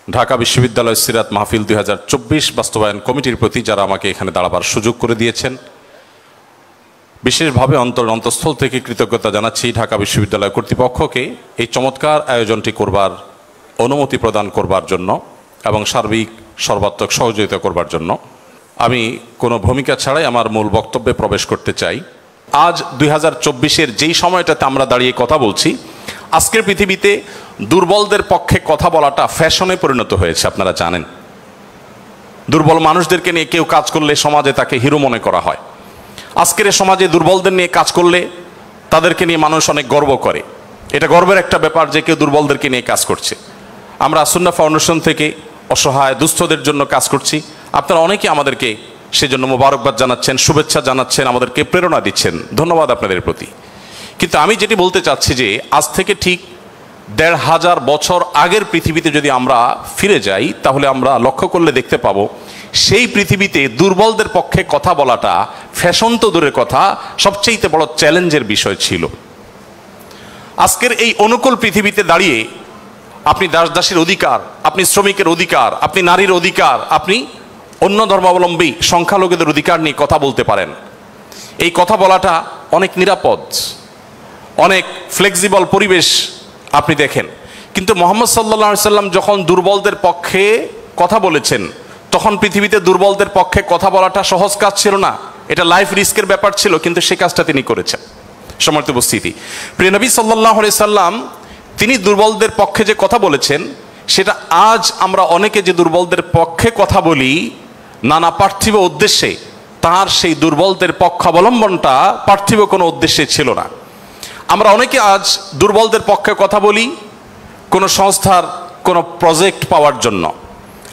ঢাকা বিশ্ববিদ্যালয় সিরাত মাহফিল 2024 বাস্তবায়ন কমিটির প্রতি যারা আমাকে এখানে দাঁড়াবার সুযোগ করে দিয়েছেন, বিশেষভাবে অন্তঃস্থল থেকে কৃতজ্ঞতা জানাচ্ছি ঢাকা বিশ্ববিদ্যালয় কর্তৃপক্ষকে এই চমৎকার আয়োজনটি করবার অনুমতি প্রদান করবার জন্য এবং সার্বিক সর্বাত্মক সহযোগিতা করবার জন্য। আমি কোনো ভূমিকা ছাড়াই আমার মূল বক্তব্যে প্রবেশ করতে চাই। আজ 2024-এর যেই সময়টাতে আমরা দাঁড়িয়ে কথা বলছি, আজকের পৃথিবীতে দুর্বলদের পক্ষে কথা বলাটা ফ্যাশনে পরিণত হয়েছে। আপনারা জানেন, দুর্বল মানুষদেরকে নিয়ে কেউ কাজ করলে সমাজে তাকে হিরো মনে করা হয়। আজকের সমাজে দুর্বলদের নিয়ে কাজ করলে তাদেরকে নিয়ে মানুষ অনেক গর্ব করে। এটা গর্বের একটা ব্যাপার যে কেউ দুর্বলদেরকে নিয়ে কাজ করছে। আমরা সুন্নাহ ফাউন্ডেশন থেকে অসহায় দুস্থদের জন্য কাজ করছি। আপনারা অনেকে আমাদেরকে সেজন্য মোবারকবাদ জানাচ্ছেন, শুভেচ্ছা জানাচ্ছেন, আমাদেরকে প্রেরণা দিচ্ছেন। ধন্যবাদ আপনাদের প্রতি। কিন্তু আমি যেটি বলতে চাচ্ছি যে আজ থেকে ঠিক 1500 বছর আগের পৃথিবীতে যদি আমরা ফিরে যাই, তাহলে আমরা লক্ষ্য করলে দেখতে পাবো সেই পৃথিবীতে দুর্বলদের পক্ষে কথা বলাটা ফ্যাশন তো দূরের কথা, সবচেয়ে বড় চ্যালেঞ্জের বিষয় ছিল। আজকের এই অনুকূল পৃথিবীতে দাঁড়িয়ে আপনি দাস-দাসীর অধিকার, আপনি শ্রমিকের অধিকার, আপনি নারীর অধিকার, আপনি অন্য ধর্মাবলম্বী সংখ্যালঘুদের অধিকার নিয়ে কথা বলতে পারেন। এই কথা বলাটা অনেক নিরাপদ, অনেক ফ্লেক্সিবল পরিবেশ আপনি দেখেন। কিন্তু মুহাম্মদ সাল্লাল্লাহু আলাইহি সাল্লাম যখন দুর্বলদের পক্ষে কথা বলেছেন, তখন পৃথিবীতে দুর্বলদের পক্ষে কথা বলাটা সহজ কাজ ছিল না। এটা লাইফ রিস্কের ব্যাপার ছিল, কিন্তু সে কাজটা তিনি করেছেন। সম্মানিত উপস্থিতি, প্রিয় নবী সাল্লাল্লাহু আলাইহি সাল্লাম তিনি দুর্বলদের পক্ষে যে কথা বলেছেন, সেটা আজ আমরা অনেকে যে দুর্বলদের পক্ষে কথা বলি নানা পার্থিব উদ্দেশ্যে, তার সেই দুর্বলদের পক্ষাবলম্বনটা পার্থিব কোনো উদ্দেশ্যে ছিল না। আমরা অনেকে আজ দুর্বলদের পক্ষে কথা বলি কোনো সংস্থার কোনো প্রজেক্ট পাওয়ার জন্য।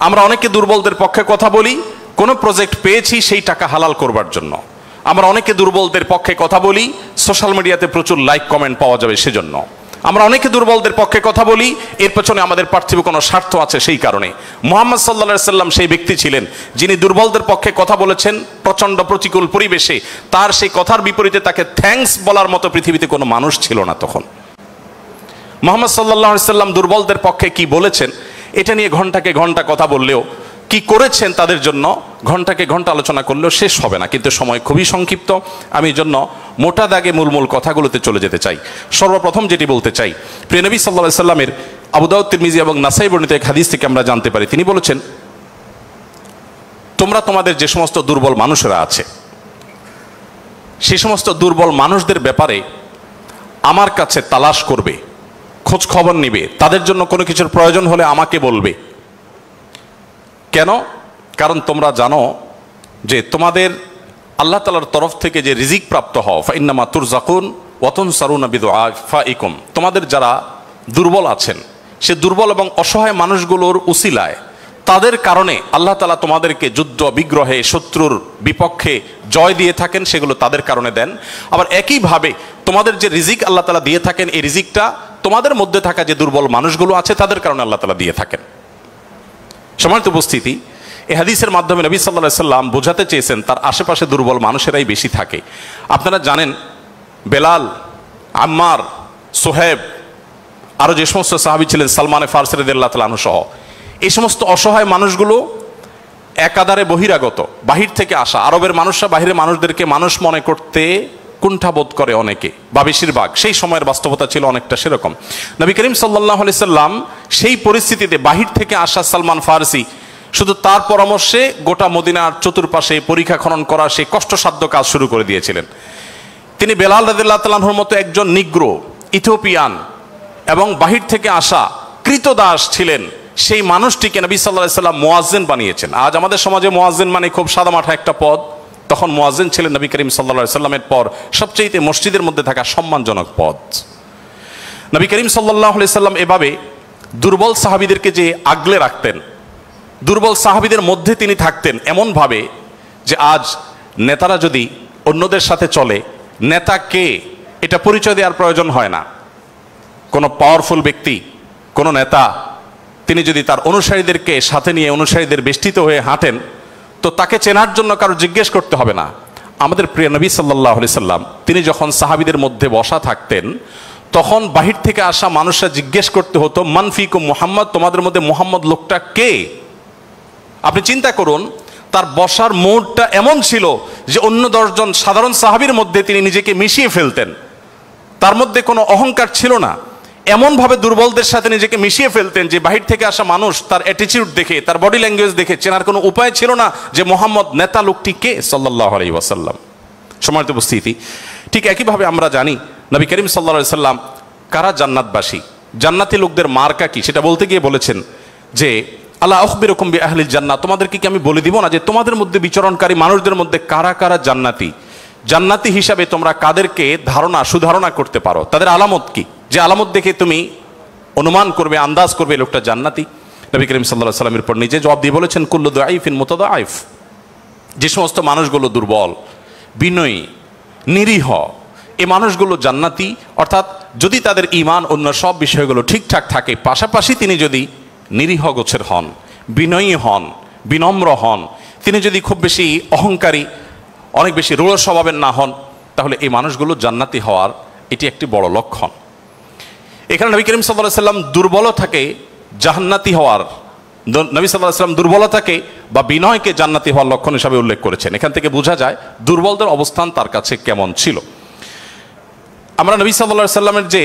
আমরা অনেকে দুর্বলদের পক্ষে কথা বলি কোনো প্রজেক্ট পেয়েছি সেই টাকা হালাল করবার জন্য। আমরা অনেকে দুর্বলদের পক্ষে কথা বলি সোশ্যাল মিডিয়াতে প্রচুর লাইক কমেন্ট পাওয়া যাবে সেজন্য। আমরা অনেকে দুর্বলদের পক্ষে কথা বলি এর পেছনে আমাদের পার্থিব কোনো স্বার্থ আছে সেই কারণে। মুহাম্মদ সাল্লাল্লাহু আলাইহি সাল্লাম সেই ব্যক্তি ছিলেন যিনি দুর্বলদের পক্ষে কথা বলেছেন প্রচণ্ড প্রতিকূল পরিবেশে। তার সেই কথার বিপরীতে তাকে থ্যাঙ্কস বলার মতো পৃথিবীতে কোনো মানুষ ছিল না তখন। মুহাম্মদ সাল্লাল্লাহু আলাইহি সাল্লাম দুর্বলদের পক্ষে কি বলেছেন এটা নিয়ে ঘন্টাকে ঘন্টা কথা বললেও, কি করেছেন তাদের জন্য ঘন্টাকে ঘন্টা আলোচনা করলেও শেষ হবে না। কিন্তু সময় খুবই সংক্ষিপ্ত, আমি এই জন্য মোটা দাগে মূল কথাগুলোতে চলে যেতে চাই। সর্বপ্রথম যেটি বলতে চাই, প্রিয় নবী সাল্লাল্লাহু আলাইহি সাল্লামের আবু দাউদ, তিরমিজি এবং নাসাই বর্ণিত এক হাদিস থেকে আমরা জানতে পারি, তিনি বলেছেন, তোমরা তোমাদের যে সমস্ত দুর্বল মানুষেরা আছে সেই সমস্ত দুর্বল মানুষদের ব্যাপারে আমার কাছে তালাশ করবে, খোঁজ খবর নিবে, তাদের জন্য কোনো কিছুর প্রয়োজন হলে আমাকে বলবে। কেন? কারণ তোমরা জানো যে তোমাদের আল্লাহ তাআলার তরফ থেকে যে রিজিক প্রাপ্ত হও, ফাইন্নামা তুরজাকুন ওয়া তুনসারুনা বিদুআফাইকুম, তোমাদের যারা দুর্বল আছেন সে দুর্বল এবং অসহায় মানুষগুলোর উসিলায় তাদের কারণে আল্লাহ তাআলা তোমাদেরকে যুদ্ধ বিগ্রহে শত্রুর বিপক্ষে জয় দিয়ে থাকেন, সেগুলো তাদের কারণে দেন। আবার একইভাবে তোমাদের যে রিজিক আল্লাহ তাআলা দিয়ে থাকেন, এই রিজিকটা তোমাদের মধ্যে থাকা যে দুর্বল মানুষগুলো আছে তাদের কারণে আল্লাহ তাআলা দিয়ে থাকেন। সম্মানিত উপস্থিতি, এই হাদিসের মাধ্যমে নবী সাল্লাল্লাহু আলাইহি সাল্লাম বোঝাতে চেয়েছেন তার আশেপাশে দুর্বল মানুষেরাই বেশি থাকে। আপনারা জানেন বেলাল, আম্মার, সোহেব, আরও যে সমস্ত সাহাবী ছিলেন, সালমান ফারসি রাদিয়াল্লাহু তাআলা আনহু সহ, এই সমস্ত অসহায় মানুষগুলো একাধারে বহিরাগত, বাহির থেকে আসা। আরবের মানুষরা বাহিরের মানুষদেরকে মানুষ মনে করতে কুণ্ঠাবোধ করে অনেকে, বা বেশিরভাগ। সেই সময়ের বাস্তবতা ছিল অনেকটা সেরকম। নবী করিম সাল্লাল্লাহু আলাইহি সাল্লাম সেই পরিস্থিতিতে বাহির থেকে আসা সালমান ফারসি শুধু তার পরামর্শে গোটা মদিনার চতুর্পাশে পরীক্ষা খনন করা সেই কষ্টসাধ্য কাজ শুরু করে দিয়েছিলেন। তিনি বেলাল রাদিয়াল্লাহু তাআলা আনহুর মতো একজন নিগ্রো, ইথিওপিয়ান এবং বাহির থেকে আসা কৃতদাস ছিলেন, সেই মানুষটিকে নবী সাল্লাল্লাহু আলাইহি সাল্লাম মুয়াজ্জিন বানিয়েছেন। আজ আমাদের সমাজে মুয়াজ্জিন মানে খুব সাদামাঠা একটা পদ, তখন মুয়াজ্জিন ছিলেন নবী করিম সাল্লাল্লাহু আলাইহি সাল্লামের পর সবচেয়ে মসজিদের মধ্যে থাকা সম্মানজনক পদ। নবী করিম সাল্লাল্লাহু আলাইহি সাল্লাম এভাবে দুর্বল সাহাবীদেরকে যে আগলে রাখতেন, দুর্বল সাহাবীদের মধ্যে তিনি থাকতেন এমনভাবে যে আজ নেতারা যদি অন্যদের সাথে চলে, নেতা কে এটা পরিচয় দেওয়ার প্রয়োজন হয় না। কোনো পাওয়ারফুল ব্যক্তি, কোনো নেতা, তিনি যদি তার অনুসারীদেরকে সাথে নিয়ে অনুসারীদের বেষ্টিত হয়ে হাঁটেন, তো তাকে চেনার জন্য কারো জিজ্ঞেস করতে হবে না। আমাদের প্রিয় নবী সাল্লাল্লাহু আলাইহি সাল্লাম তিনি যখন সাহাবীদের মধ্যে বসা থাকতেন, তখন বাহির থেকে আসা মানুষরা জিজ্ঞেস করতে হতো মানফিকুম মুহাম্মদ, তোমাদের মধ্যে মুহাম্মদ লোকটা কে? আপনি চিন্তা করুন, তার বসার মোড়টা এমন ছিল যে অন্য 10 জন সাধারণ সাহাবীর মধ্যে তিনি নিজেকে মিশিয়ে ফেলতেন। তার মধ্যে কোনো অহংকার ছিল না, এমনভাবে দুর্বলদের সাথে নিজেকে মিশিয়ে ফেলতেন যে বাহির থেকে আসা মানুষ তার অ্যাটিটিউড দেখে, তার বডি ল্যাঙ্গুয়েজ দেখে চেনার কোনো উপায় ছিল না যে মোহাম্মদ নেতা লোকটি কে সাল্লাল্লাহু আলাইহি ওয়াসাল্লাম। সম্মানিত উপস্থিতি, ঠিক একইভাবে আমরা জানি নবী করিম সাল্লাল্লাহু আলাইহি ওয়াসাল্লাম কারা জান্নাতবাসী, জান্নাতি লোকদের মার্কা কি, সেটা বলতে গিয়ে বলেছেন যে আল্লাহ আখবিরুকুম বিআহলিল জান্নাহ, তোমাদেরকে কি আমি বলে দিব না যে তোমাদের মধ্যে বিচরণকারী মানুষদের মধ্যে কারা কারা জান্নাতি, জান্নাতি হিসাবে তোমরা কাদেরকে সুধারণা করতে পারো, তাদের আলামত কি, যে আলামত দেখে তুমি অনুমান করবে, আন্দাজ করবে লোকটা জান্নাতি। নবী করিম সাল্লাল্লাহু আলাইহি ওয়াসাল্লামের পর নিজে জবাব দিয়ে বলেছেন কুল্লু দাঈফিন মুতাদাঈফ, যে সমস্ত মানুষগুলো দুর্বল, বিনয়ী, নিরীহ, এই মানুষগুলো জান্নাতি। অর্থাৎ যদি তাদের ঈমান অন্য সব বিষয়গুলো ঠিকঠাক থাকে, পাশাপাশি তিনি যদি নিরীহ গোছের হন, বিনয়ী হন, বিনম্র হন, তিনি যদি খুব বেশি অহংকারী, অনেক বেশি রূঢ় স্বভাবের না হন, তাহলে এই মানুষগুলো জান্নাতি হওয়ার এটি একটি বড় লক্ষণ। এখানে নবী করিম সাল্লাল্লাহু আলাইহি ওয়াসাল্লাম দুর্বলতাকে জান্নাতি হওয়ার, নবী সাল্লাল্লাহু আলাইহি ওয়াসাল্লাম দুর্বলতাকে বা বিনয়কে জান্নাতি হওয়ার লক্ষণ হিসাবে উল্লেখ করেছেন। এখান থেকে বোঝা যায় দুর্বলদের অবস্থান তার কাছে কেমন ছিল। আমরা নবী সাল্লাল্লাহু আলাইহি ওয়াসাল্লামের যে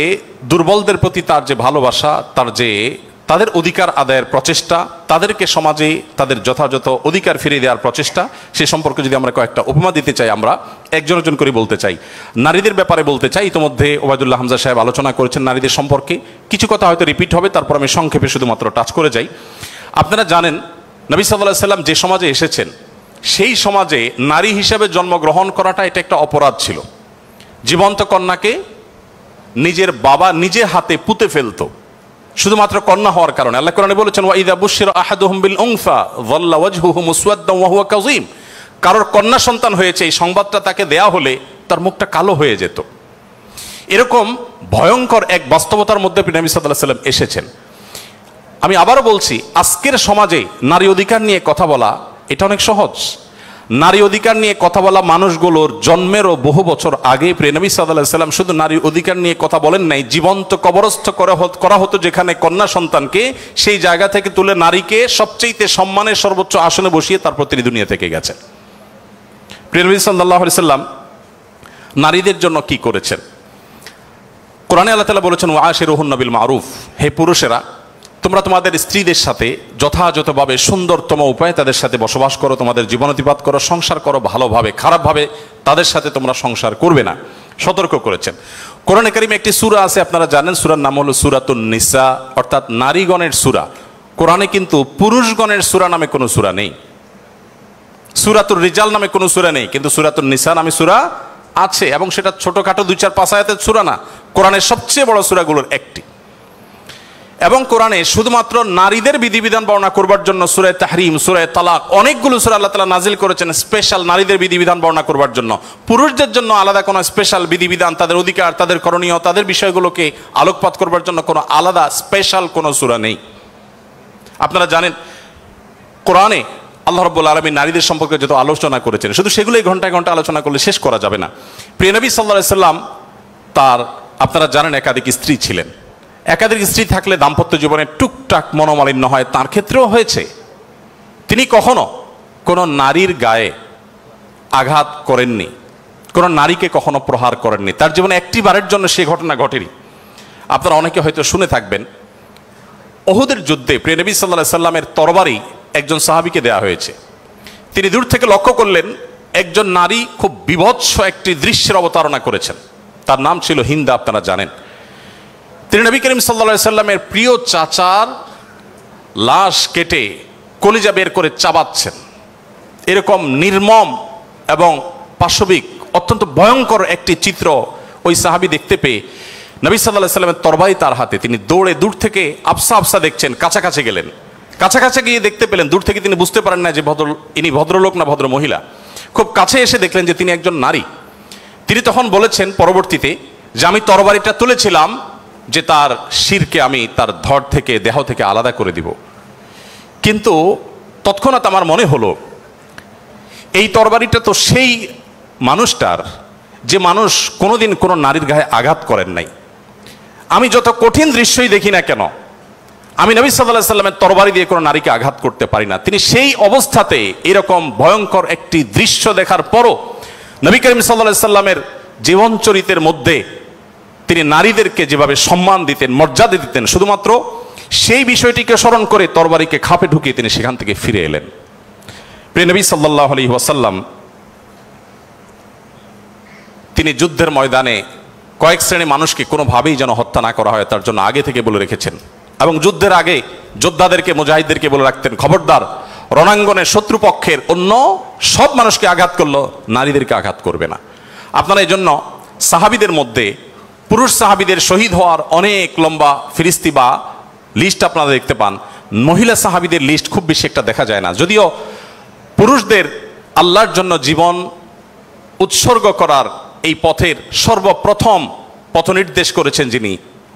দুর্বলদের প্রতি তার যে ভালোবাসা, তার যে তাদের অধিকার আদায়ের প্রচেষ্টা, তাদেরকে সমাজে তাদের যথাযথ অধিকার ফিরিয়ে দেওয়ার প্রচেষ্টা, সে সম্পর্কে যদি আমরা কয়েকটা উপমা দিতে চাই, আমরা একজন করে বলতে চাই। নারীদের ব্যাপারে বলতে চাই, ইতিমধ্যে ওবায়দুল্লাহ হামজা সাহেব আলোচনা করেছেন নারীদের সম্পর্কে, কিছু কথা হয়তো রিপিট হবে, তারপর আমি সংক্ষেপে শুধুমাত্র টাচ করে যাই। আপনারা জানেন নবী সাল্লাল্লাহু আলাইহি ওয়াসাল্লাম যে সমাজে এসেছেন, সেই সমাজে নারী হিসেবে জন্মগ্রহণ করাটা এটা একটা অপরাধ ছিল। জীবন্ত কন্যাকে নিজের বাবা নিজে হাতে পুঁতে ফেলতো শুধুমাত্র কন্যা হওয়ার কারণে। আল্লাহ কোরআনে বলেছেন ওয়া ইযা বুশিরা আহাদুহুম বিল উনসা যাল্লা ওয়াজহুহু মুসওয়াদ্দান ওয়া হুয়া কাযীম, কারোর কন্যা সন্তান হয়েছে এই সংবাদটা তাকে দেয়া হলে তার মুখটা কালো হয়ে যেত। এরকম ভয়ঙ্কর এক বাস্তবতার মধ্যে নবী সাল্লাল্লাহু আলাইহি ওয়াসাল্লাম এসেছেন। আমি আবারও বলছি, আজকের সমাজে নারী অধিকার নিয়ে কথা বলা এটা অনেক সহজ। নারী অধিকার নিয়ে কথা বলা মানুষগুলোর জন্মেরও বহু বছর আগে নবী সাল্লাল্লাহু আলাইহি ওয়াসাল্লাম শুধু নারী অধিকার নিয়ে কথা বলেন নাই, জীবন্ত কবরস্থ করা হতো যেখানে কন্যা সন্তানকে, সেই জায়গা থেকে তুলে নারীকে সবচেয়ে সম্মানের সর্বোচ্চ আসনে বসিয়ে তারপর তিনি দুনিয়া থেকে গেছেন। নবী সাল্লাল্লাহু আলাইহি ওয়াসাল্লাম নারীদের জন্য কি করেছেন? কোরআনে আল্লাহ তাআলা বলেছেন ওয়াশিরুহুন্না বিল মারুফ, হে পুরুষেরা তোমরা তোমাদের স্ত্রীদের সাথে যথাযথভাবে সুন্দরতম উপায়ে তাদের সাথে বসবাস করো, তোমাদের জীবনাতিপাত করো, সংসার করো ভালোভাবে, খারাপভাবে তাদের সাথে তোমরা সংসার করবে না, সতর্ক করেছেন। কোরআনে কারিমে একটি সূরা আছে, আপনারা জানেন, সূরার নাম হলো সূরাতুন নিসা, অর্থাৎ নারীগণের সূরা। কোরআনে কিন্তু পুরুষগণের সূরা নামে কোনো সূরা নেই, সূরাতুর রিজাল নামে কোনো সূরা নেই, কিন্তু সূরাতুন নিসা নামে সূরা আছে, এবং সেটা ছোটখাটো 2-4-5 আয়াতের সূরা না, কোরআনের সবচেয়ে বড় সূরাগুলোর একটি। এবং কোরআনে শুধুমাত্র নারীদের বিধিবিধান বর্ণনা করবার জন্য সূরা তাহরিম, সূরা তালাক, অনেকগুলো সূরা আল্লাহ তাআলা নাজিল করেছেন স্পেশাল নারীদের বিধিবিধান বর্ণনা করবার জন্য। পুরুষদের জন্য আলাদা কোনো স্পেশাল বিধিবিধান, তাদের অধিকার, তাদের করণীয়, তাদের বিষয়গুলোকে আলোকপাত করবার জন্য কোনো আলাদা স্পেশাল কোনো সূরা নেই। আপনারা জানেন কোরআনে আল্লাহ রাব্বুল আলামিন নারীদের সম্পর্কে যত আলোচনা করেছেন, শুধু সেগুলোই ঘন্টায় ঘন্টা আলোচনা করলে শেষ করা যাবে না। প্রিয় নবী সাল্লাল্লাহু আলাইহি ওয়াসাল্লাম তার, আপনারা জানেন, একাধিক স্ত্রী ছিলেন। একাধিক স্ত্রী থাকলে দাম্পত্য জীবনে টুকটাক মনোমালিন্য হয়, তার ক্ষেত্রেও হয়েছে। তিনি কখনো কোনো নারীর গায়ে আঘাত করেননি, কোনো নারীকে কখনো প্রহার করেননি, তার জীবনে একটি বারের জন্য সে ঘটনা ঘটেনি। আপনারা অনেকে হয়তো শুনে থাকবেন, উহুদের যুদ্ধে প্রিয় নবী সাল্লাল্লাহু আলাইহি ওয়াসাল্লামের তরবারি একজন সাহাবীকে দেয়া হয়েছে। তিনি দূর থেকে লক্ষ্য করলেন একজন নারী খুব বিভৎস একটি দৃশ্যের অবতারণা করেছেন, তার নাম ছিল হিন্দা, আপনারা জানেন। তিনি নবী করিম সাল্লাল্লাহু আলাইহি ওয়াসাল্লামের প্রিয় চাচার লাশ কেটে কলিজা বের করে চাবাচ্ছেন। এরকম নির্মম এবং পাশবিক অত্যন্ত ভয়ঙ্কর একটি চিত্র ওই সাহাবী দেখতে পেয়ে নবী সাল্লাল্লাহু আলাইহি ওয়াসাল্লামের তরবারি তার হাতে, তিনি দৌড়ে দূর থেকে আবসা আবসা দেখছেন, কাছাকাছি গেলেন। কাছাকাছি গিয়ে দেখতে পেলেন, দূর থেকে তিনি বুঝতে পারেন না যে ইনি ভদ্রলোক না ভদ্র মহিলা। খুব কাছে এসে দেখলেন যে তিনি একজন নারী। তিনি তখন বলেছেন পরবর্তীতে যে আমি তরবারিটা তুলেছিলাম যে তার শিরকে আমি তার ধড় থেকে, দেহ থেকে আলাদা করে দিব, কিন্তু তৎক্ষণাৎ আমার মনে হলো এই তরবারিটা তো সেই মানুষটার যে মানুষ কোনোদিন কোনো নারীর গায়ে আঘাত করেন নাই। আমি যত কঠিন দৃশ্যই দেখি না কেন, আমি নবী সাল্লাল্লাহু আলাইহি সাল্লামের তরবারি দিয়ে কোনো নারীকে আঘাত করতে পারি না। তিনি সেই অবস্থাতে এরকম ভয়ঙ্কর একটি দৃশ্য দেখার পরও নবী করিম সাল্লাল্লাহু আলাইহি সাল্লামের জীবন চরিত্রের মধ্যে তিনি নারীদেরকে যেভাবে সম্মান দিতেন, মর্যাদা দিতেন, শুধুমাত্র সেই বিষয়টিকে স্মরণ করে তরবারিকে খাপে ঢুকিয়ে তিনি সেখান থেকে ফিরে এলেন। প্রিয় নবী সাল্লাল্লাহু আলাইহি ওয়াসাল্লাম তিনি যুদ্ধের ময়দানে কয়েক শ্রেণী মানুষকে কোনোভাবেই যেন হত্যা না করা হয় তার জন্য আগে থেকে বলে রেখেছেন, এবং যুদ্ধের আগে যোদ্ধাদেরকে, মুজাহিদদেরকে বলে রাখতেন, খবরদার রণাঙ্গনে শত্রুপক্ষের অন্য সব মানুষকে আঘাত করলো, নারীদেরকে আঘাত করবে না। আপনারা এই জন্য সাহাবিদের মধ্যে পুরুষ সাহাবিদের শহীদ হওয়ার অনেক লম্বা ফিরিস্তি বা লিস্ট আপনারা দেখতে পান, মহিলা সাহাবিদের লিস্ট খুব বেশি একটা দেখা যায় না। যদিও পুরুষদের আল্লাহর জন্য জীবন উৎসর্গ করার এই পথের সর্বপ্রথম পথ নির্দেশ করেছেন যিনি,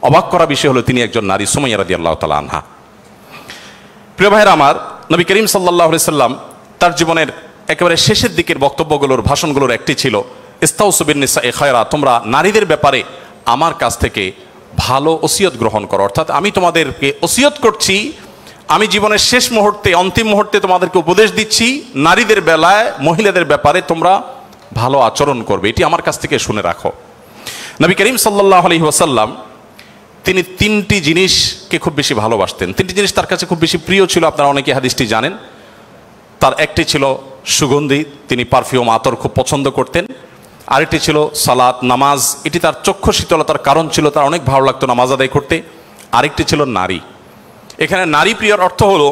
অবাক করা বিষয় হলো তিনি একজন নারী, সুমাইয়া রাদিয়াল্লাহু তাআলা আনহা। প্রিয় ভাইরা আমার, নবী করিম সাল্লাল্লাহু আলাইহি সাল্লাম তার জীবনের একেবারে শেষের দিকের বক্তব্যগুলোর, ভাষণগুলোর একটি ছিল ইস্তাউসু বিন-নিসাই খায়রা, তোমরা নারীদের ব্যাপারে আমার কাছ থেকে ভালো ওসিয়ত গ্রহণ করো। অর্থাৎ আমি তোমাদেরকে ওসিয়ত করছি, আমি জীবনের শেষ মুহূর্তে, অন্তিম মুহূর্তে তোমাদেরকে উপদেশ দিচ্ছি, নারীদের বেলায়, মহিলাদের ব্যাপারে তোমরা ভালো আচরণ করবে, এটি আমার কাছ থেকে শুনে রাখো। নবী করিম সাল্লাল্লাহু আলাইহি ওয়াসাল্লাম তিনি তিনটি জিনিসকে খুব বেশি ভালোবাসতেন, তিনটি জিনিস তার কাছে খুব বেশি প্রিয় ছিল। আপনারা অনেকে হাদিসটি জানেন। তার একটি ছিল সুগন্ধি, তিনি পারফিউম, আতর খুব পছন্দ করতেন। আরেকটি ছিল সালাত, নামাজ, এটি তার চক্ষু শীতলতার কারণ ছিল, তার অনেক ভালো লাগতো নামাজ আদায় করতে। আরেকটি ছিল নারী। এখানে নারী প্রিয়র অর্থ হলো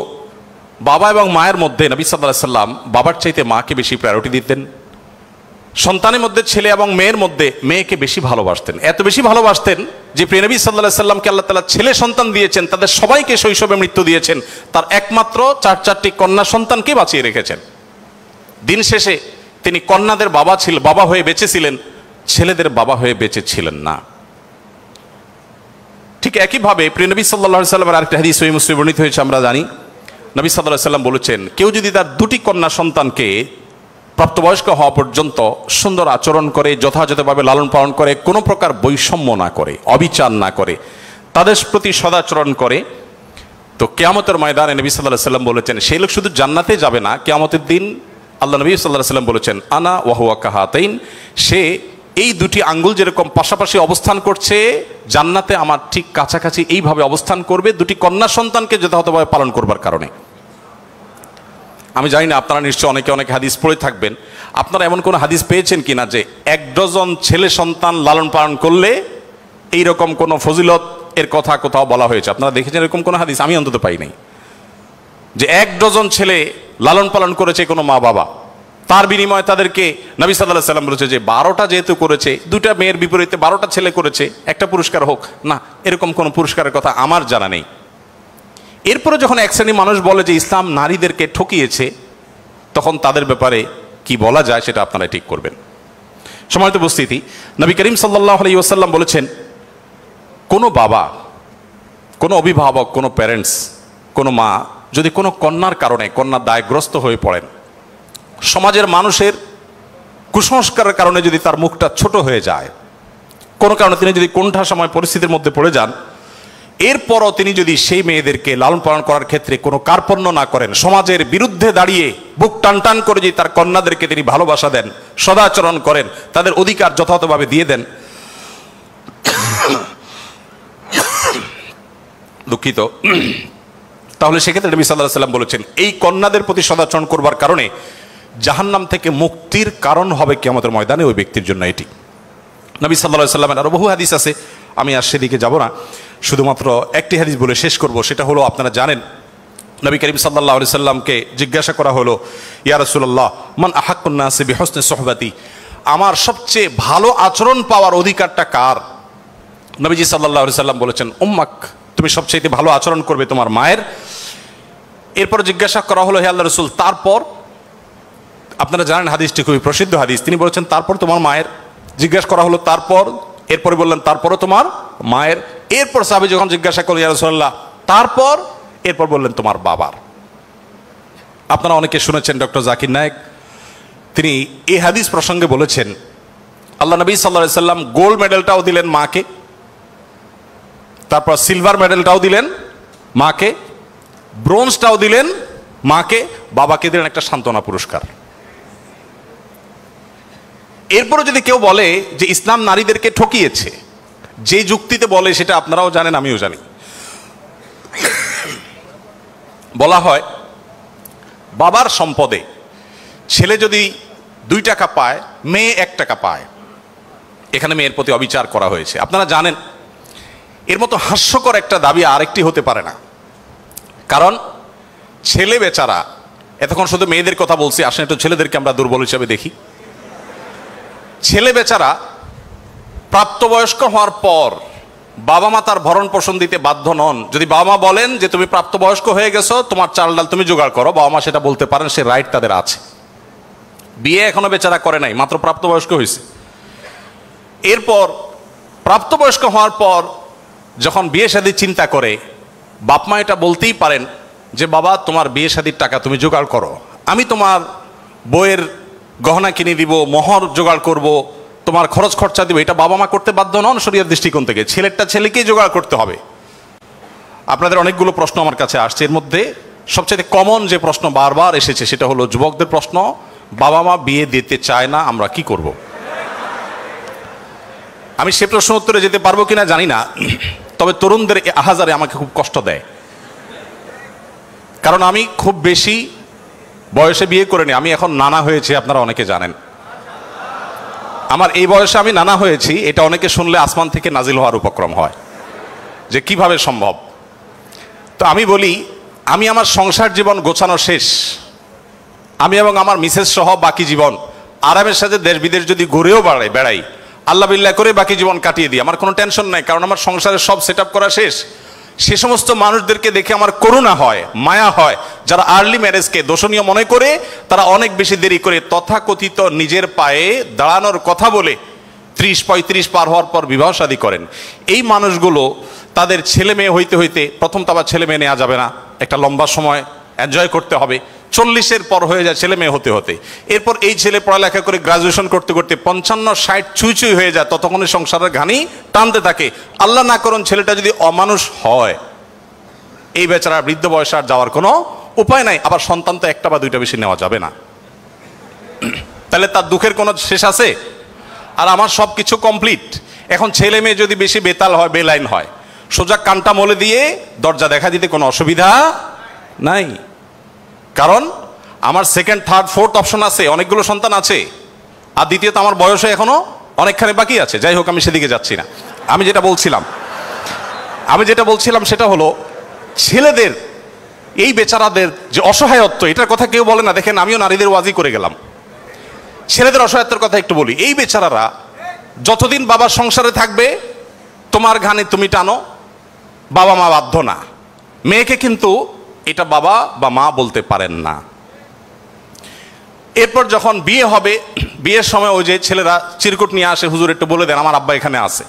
বাবা এবং মায়ের মধ্যে নবী সাল্লাল্লাহু আলাইহি সাল্লাম বাবার চাইতে মাকে বেশি প্রায়োরিটি দিতেন। সন্তানের মধ্যে ছেলে এবং মেয়ের মধ্যে মেয়েকে বেশি ভালোবাসতেন, এত বেশি ভালোবাসতেন যে প্রিয় নবী সাল্লাল্লাহু আলাইহি সাল্লামকে আল্লাহ তাআলা ছেলে সন্তান দিয়েছেন, তাদের সবাইকে শৈশবে মৃত্যু দিয়েছেন, তার একমাত্র 4টি কন্যা সন্তানকে বাঁচিয়ে রেখেছেন। দিন শেষে তিনি কন্যাদের বাবা হয়ে বেঁচেছিলেন, ছেলেদের বাবা হয়ে বেঁচে ছিলেন না। ঠিক একইভাবে প্রিয় নবী সাল্লাল্লাহু আলাইহি সাল্লামের আরেকটা হাদিস সহিহ মুসলিমে বর্ণিত হয়েছে, আমরা জানি নবী সাল্লাল্লাহু আলাইহি সাল্লাম বলেছেন, কেউ যদি তার 2টি কন্যা সন্তানকে প্রাপ্তবয়স্ক হওয়া পর্যন্ত সুন্দর আচরণ করে, যথাযথভাবে লালন পালন করে, কোনো প্রকার বৈষম্য না করে, অবিচার না করে, তাদের প্রতি সদাচরণ করে, তো কিয়ামতের ময়দানে নবী সাল্লাল্লাহু আলাইহি সাল্লাম বলেছেন সেই লোক শুধু জান্নাতে যাবে না, কিয়ামতের দিন আল্লাহ নবী সাল্লাল্লাহু আলাইহি সাল্লাম বলেছেন আনা ওয়া হুয়া কাহাতাইন, সে এই 2টি আঙ্গুল যেরকম পাশাপাশি অবস্থান করছে জান্নাতে আমার ঠিক কাছাকাছি এইভাবে অবস্থান করবে 2টি কন্যা সন্তানকে যথাযথভাবে পালন করবার কারণে। আমি জানি না আপনারা নিশ্চয় অনেকে অনেক হাদিস পড়ে থাকবেন, আপনারা এমন কোন হাদিস পেয়েছেন কিনা যে 1 ডজন ছেলে সন্তান লালন পালন করলে এইরকম কোন ফজিলত এর কথা কোথাও বলা হয়েছে? আপনারা দেখেছেন এরকম কোন হাদিস? আমি অন্তত পাই নাই যে 1 ডজন ছেলে লালন পালন করেছে কোনো মা বাবা, তার বিনিময়ে তাদেরকে নবী সাল্লাল্লাহু আলাইহি সাল্লাম বলেছে যে 12টা যেহেতু করেছে, 2টা মেয়ের বিপরীতে 12টা ছেলে করেছে, একটা পুরস্কার হোক না, এরকম কোনো পুরস্কারের কথা আমার জানা নেই। এরপরে যখন এক শ্রেণী মানুষ বলে যে ইসলাম নারীদেরকে ঠকিয়েছে, তখন তাদের ব্যাপারে কি বলা যায় সেটা আপনারা ঠিক করবেন। সম্মানিত উপস্থিতি, নবী করিম সাল্লাল্লাহু আলাইহি ওয়াসাল্লাম বলেছেন, কোনো বাবা, কোনো অভিভাবক, কোনো প্যারেন্টস, কোনো মা যদি কোনো কন্যার কারণে কন্যা দায়গ্রস্ত হয়ে পড়েন, সমাজের মানুষের কুসংস্কারের কারণে যদি তার মুখটা ছোট হয়ে যায়, কোনো কারণে তিনি যদি কোণঠা সময় পরিস্থিতির মধ্যে পড়ে যান, এরপরও তিনি যদি সেই মেয়েদেরকে লালন পালন করার ক্ষেত্রে কোনো কার্পণ্য না করেন, সমাজের বিরুদ্ধে দাঁড়িয়ে বুক টান টান করে যদি তার কন্যাদেরকে তিনি ভালোবাসা দেন, সদাচরণ করেন, তাদের অধিকার যথাযথভাবে দিয়ে দেন, দুঃখিত, তাহলে সেক্ষেত্রে নবী সাল্লাল্লাহু আলাইহি ওয়াসাল্লাম বলেছেন এই কন্যাদের প্রতি সদাচরণ করবার কারণে জাহান্নাম থেকে মুক্তির কারণ হবে কিয়ামতের ময়দানে ওই ব্যক্তির জন্য। এটি নবী সাল্লাল্লাহু আলাইহি ওয়াসাল্লামের আরো বহু হাদিস আছে, আমি আর সেদিকে যাব না, শুধুমাত্র একটি হাদিস বলে শেষ করব। সেটা হলো, আপনারা জানেন নবী করিম সাল্লাল্লাহু আলাইহি সাল্লামকে জিজ্ঞাসা করা হলো, ইয়া রাসূলুল্লাহ মান আহাক্কুন নাসি বিহুসনি সুহবাতি, আমার সবচেয়ে ভালো আচরণ পাওয়ার অধিকারটা কার? নবীজি সাল্লাল্লাহু আলাইহি সাল্লাম বলেছেন উম্মাক, তুমি সবচেয়ে ভালো আচরণ করবে তোমার মায়ের। এরপর জিজ্ঞাসা করা হলো, হে আল্লাহর রাসূল তারপর? আপনারা জানেন হাদিসটি খুবই প্রসিদ্ধ হাদিস, তিনি বলেছেন তারপর তোমার মায়ের। জিজ্ঞাসা করা হলো তারপর, এরপরে বললেন তারপরও তোমার মায়ের। এরপর সাহাবী যখন জিজ্ঞাসা করলেন ইয়া রাসূলুল্লাহ তারপর, এরপর বললেন তোমার বাবার। আপনারা অনেকে শুনেছেন ডক্টর জাকির নায়েক, তিনি এই হাদিস প্রসঙ্গে বলেছেন আল্লাহ নবী সাল্লাল্লাহু আলাইহি সাল্লাম গোল্ড মেডেলটাও দিলেন মাকে, তারপর সিলভার মেডেলটাও দিলেন মাকে, ব্রোঞ্জটাও দিলেন মাকে, বাবাকে দিলেন একটা সান্ত্বনা পুরস্কার। এরপরে যদি কেউ বলে যে ইসলাম নারীদেরকে ঠকিয়েছে, যে যুক্তিতে বলে সেটা আপনারাও জানেন আমিও জানি। বলা হয় বাবার সম্পদে ছেলে যদি 2 টাকা পায়, মেয়ে 1 টাকা পায়, এখানে মেয়ের প্রতি অবিচার করা হয়েছে। আপনারা জানেন এর মতো হাস্যকর একটা দাবি আরেকটি হতে পারে না। কারণ ছেলে বেচারা, এতক্ষণ শুধু মেয়েদের কথা বলছি, আসলে একটু ছেলেদেরকে আমরা দুর্বল হিসেবে দেখি। ছেলে বেচারা প্রাপ্তবয়স্ক হওয়ার পর বাবা মা তার ভরণ পোষণ দিতে বাধ্য নন। যদি বাবা মা বলেন যে তুমি প্রাপ্তবয়স্ক হয়ে গেছো, তোমার চাল ডাল তুমি জোগাড় করো, বাবা মা সেটা বলতে পারেন, সে রাইট তাদের আছে। বিয়ে এখনো বেচারা করে নাই, মাত্র প্রাপ্তবয়স্ক হয়েছে। এরপর প্রাপ্তবয়স্ক হওয়ার পর যখন বিয়ে শাদী চিন্তা করে, বাপ মা এটা বলতেই পারেন যে বাবা তোমার বিয়ে শাদীর টাকা তুমি জোগাড় করো, আমি তোমার বইয়ের গহনা কিনে দিব, মোহর জোগাড় করব, তোমার খরচ খরচা দিব। এটা বাবা মা করতে বাধ্য নন শরীয়তের দৃষ্টিকোণ থেকে, ছেলেরটা ছেলেকেই জোগাড় করতে হবে। আপনাদের অনেকগুলো প্রশ্ন আমার কাছে আসছে, এর মধ্যে সবচেয়ে কমন যে প্রশ্ন বারবার এসেছে সেটা হলো যুবকদের প্রশ্ন, বাবা মা বিয়ে দিতে চায় না, আমরা কি করব? আমি সে প্রশ্ন উত্তরে যেতে পারবো কিনা জানি না, তবে তরুণদের আহাজারে আমাকে খুব কষ্ট দেয়। কারণ আমি খুব বেশি বয়সে বিয়ে করিনি, আমি এখন নানা হয়েছি, আপনারা অনেকে জানেন। আমার এই বয়সে আমি নানা হয়েছি, এটা অনেকে শুনলে আসমান থেকে নাজিল হওয়ার উপক্রম হয় যে কিভাবে সম্ভব। তো আমি বলি, আমি আমার সংসার জীবন গোছানো শেষ, আমি এবং আমার মিসেস সহ বাকি জীবন আরামের সাথে দেশ বিদেশ যদি ঘুরেও বেড়াই, আল্লাহ বিল্লাহ করে বাকি জীবন কাটিয়ে দিই, আমার কোনো টেনশন নাই, কারণ আমার সংসারের সব সেট আপ করা শেষ। সে সমস্ত মানুষদেরকে দেখে আমার করুণা হয়, মায়া হয়, যারা আর্লি ম্যারেজকে দোষণীয় মনে করে তারা অনেক বেশি দেরি করে তথাকথিত নিজের পায়ে দাঁড়ানোর কথা বলে 30-35 পার হওয়ার পর বিবাহ শাদী করেন। এই মানুষগুলো তাদের ছেলে মেয়ে হইতে হইতে, প্রথম তো আবার ছেলে মেয়ে নেওয়া যাবে না, একটা লম্বা সময় এনজয় করতে হবে, 40-এর পর হয়ে যায় ছেলে মেয়ে হতে হতে। এরপর এই ছেলে পড়ালেখা করে গ্রাজুয়েশন করতে করতে 55-60 ছুঁই হয়ে যায়, ততক্ষণে সংসারের ঘানি টানতে থাকে। আল্লাহ না করুন ছেলেটা যদি অমানুষ হয়, এই বেচারা বৃদ্ধ বয়সে আর যাওয়ার কোনো উপায় নাই। আবার সন্তান তো 1 বা 2টা বেশি নেওয়া যাবে না, তাহলে তার দুঃখের কোনো শেষ আছে? আর আমার সব কিছু কমপ্লিট। এখন ছেলে মেয়ে যদি বেশি বেতাল হয়, বেলাইন হয়, সোজা কানটা মলে দিয়ে দরজা দেখা দিতে কোনো অসুবিধা নাই। কারণ আমার 2nd, 3rd, 4th অপশন আছে, অনেকগুলো সন্তান আছে। আর দ্বিতীয়ত আমার বয়সে এখনো অনেকখানি বাকি আছে। যাই হোক, আমি সেদিকে যাচ্ছি না। আমি যেটা বলছিলাম সেটা হলো ছেলেদের, এই বেচারাদের যে অসহায়ত্ব, এটার কথা কেউ বলে না। দেখেন, আমিও নারীদের ওয়াজি করে গেলাম, ছেলেদের অসহায়ত্বের কথা একটু বলি। এই বেচারারা যতদিন বাবার সংসারে থাকবে, তোমার ঘানি তুমি টানো, বাবা মা বাধ্য না। মেয়েকে কিন্তু এটা বাবা বা মা বলতে পারেন না। এরপর যখন বিয়ে হবে, বিয়ের সময় ওই যে ছেলেরা চিরকুট নিয়ে আসে, হুজুর একটু বলে দেন আমার আব্বা এখানে আছে।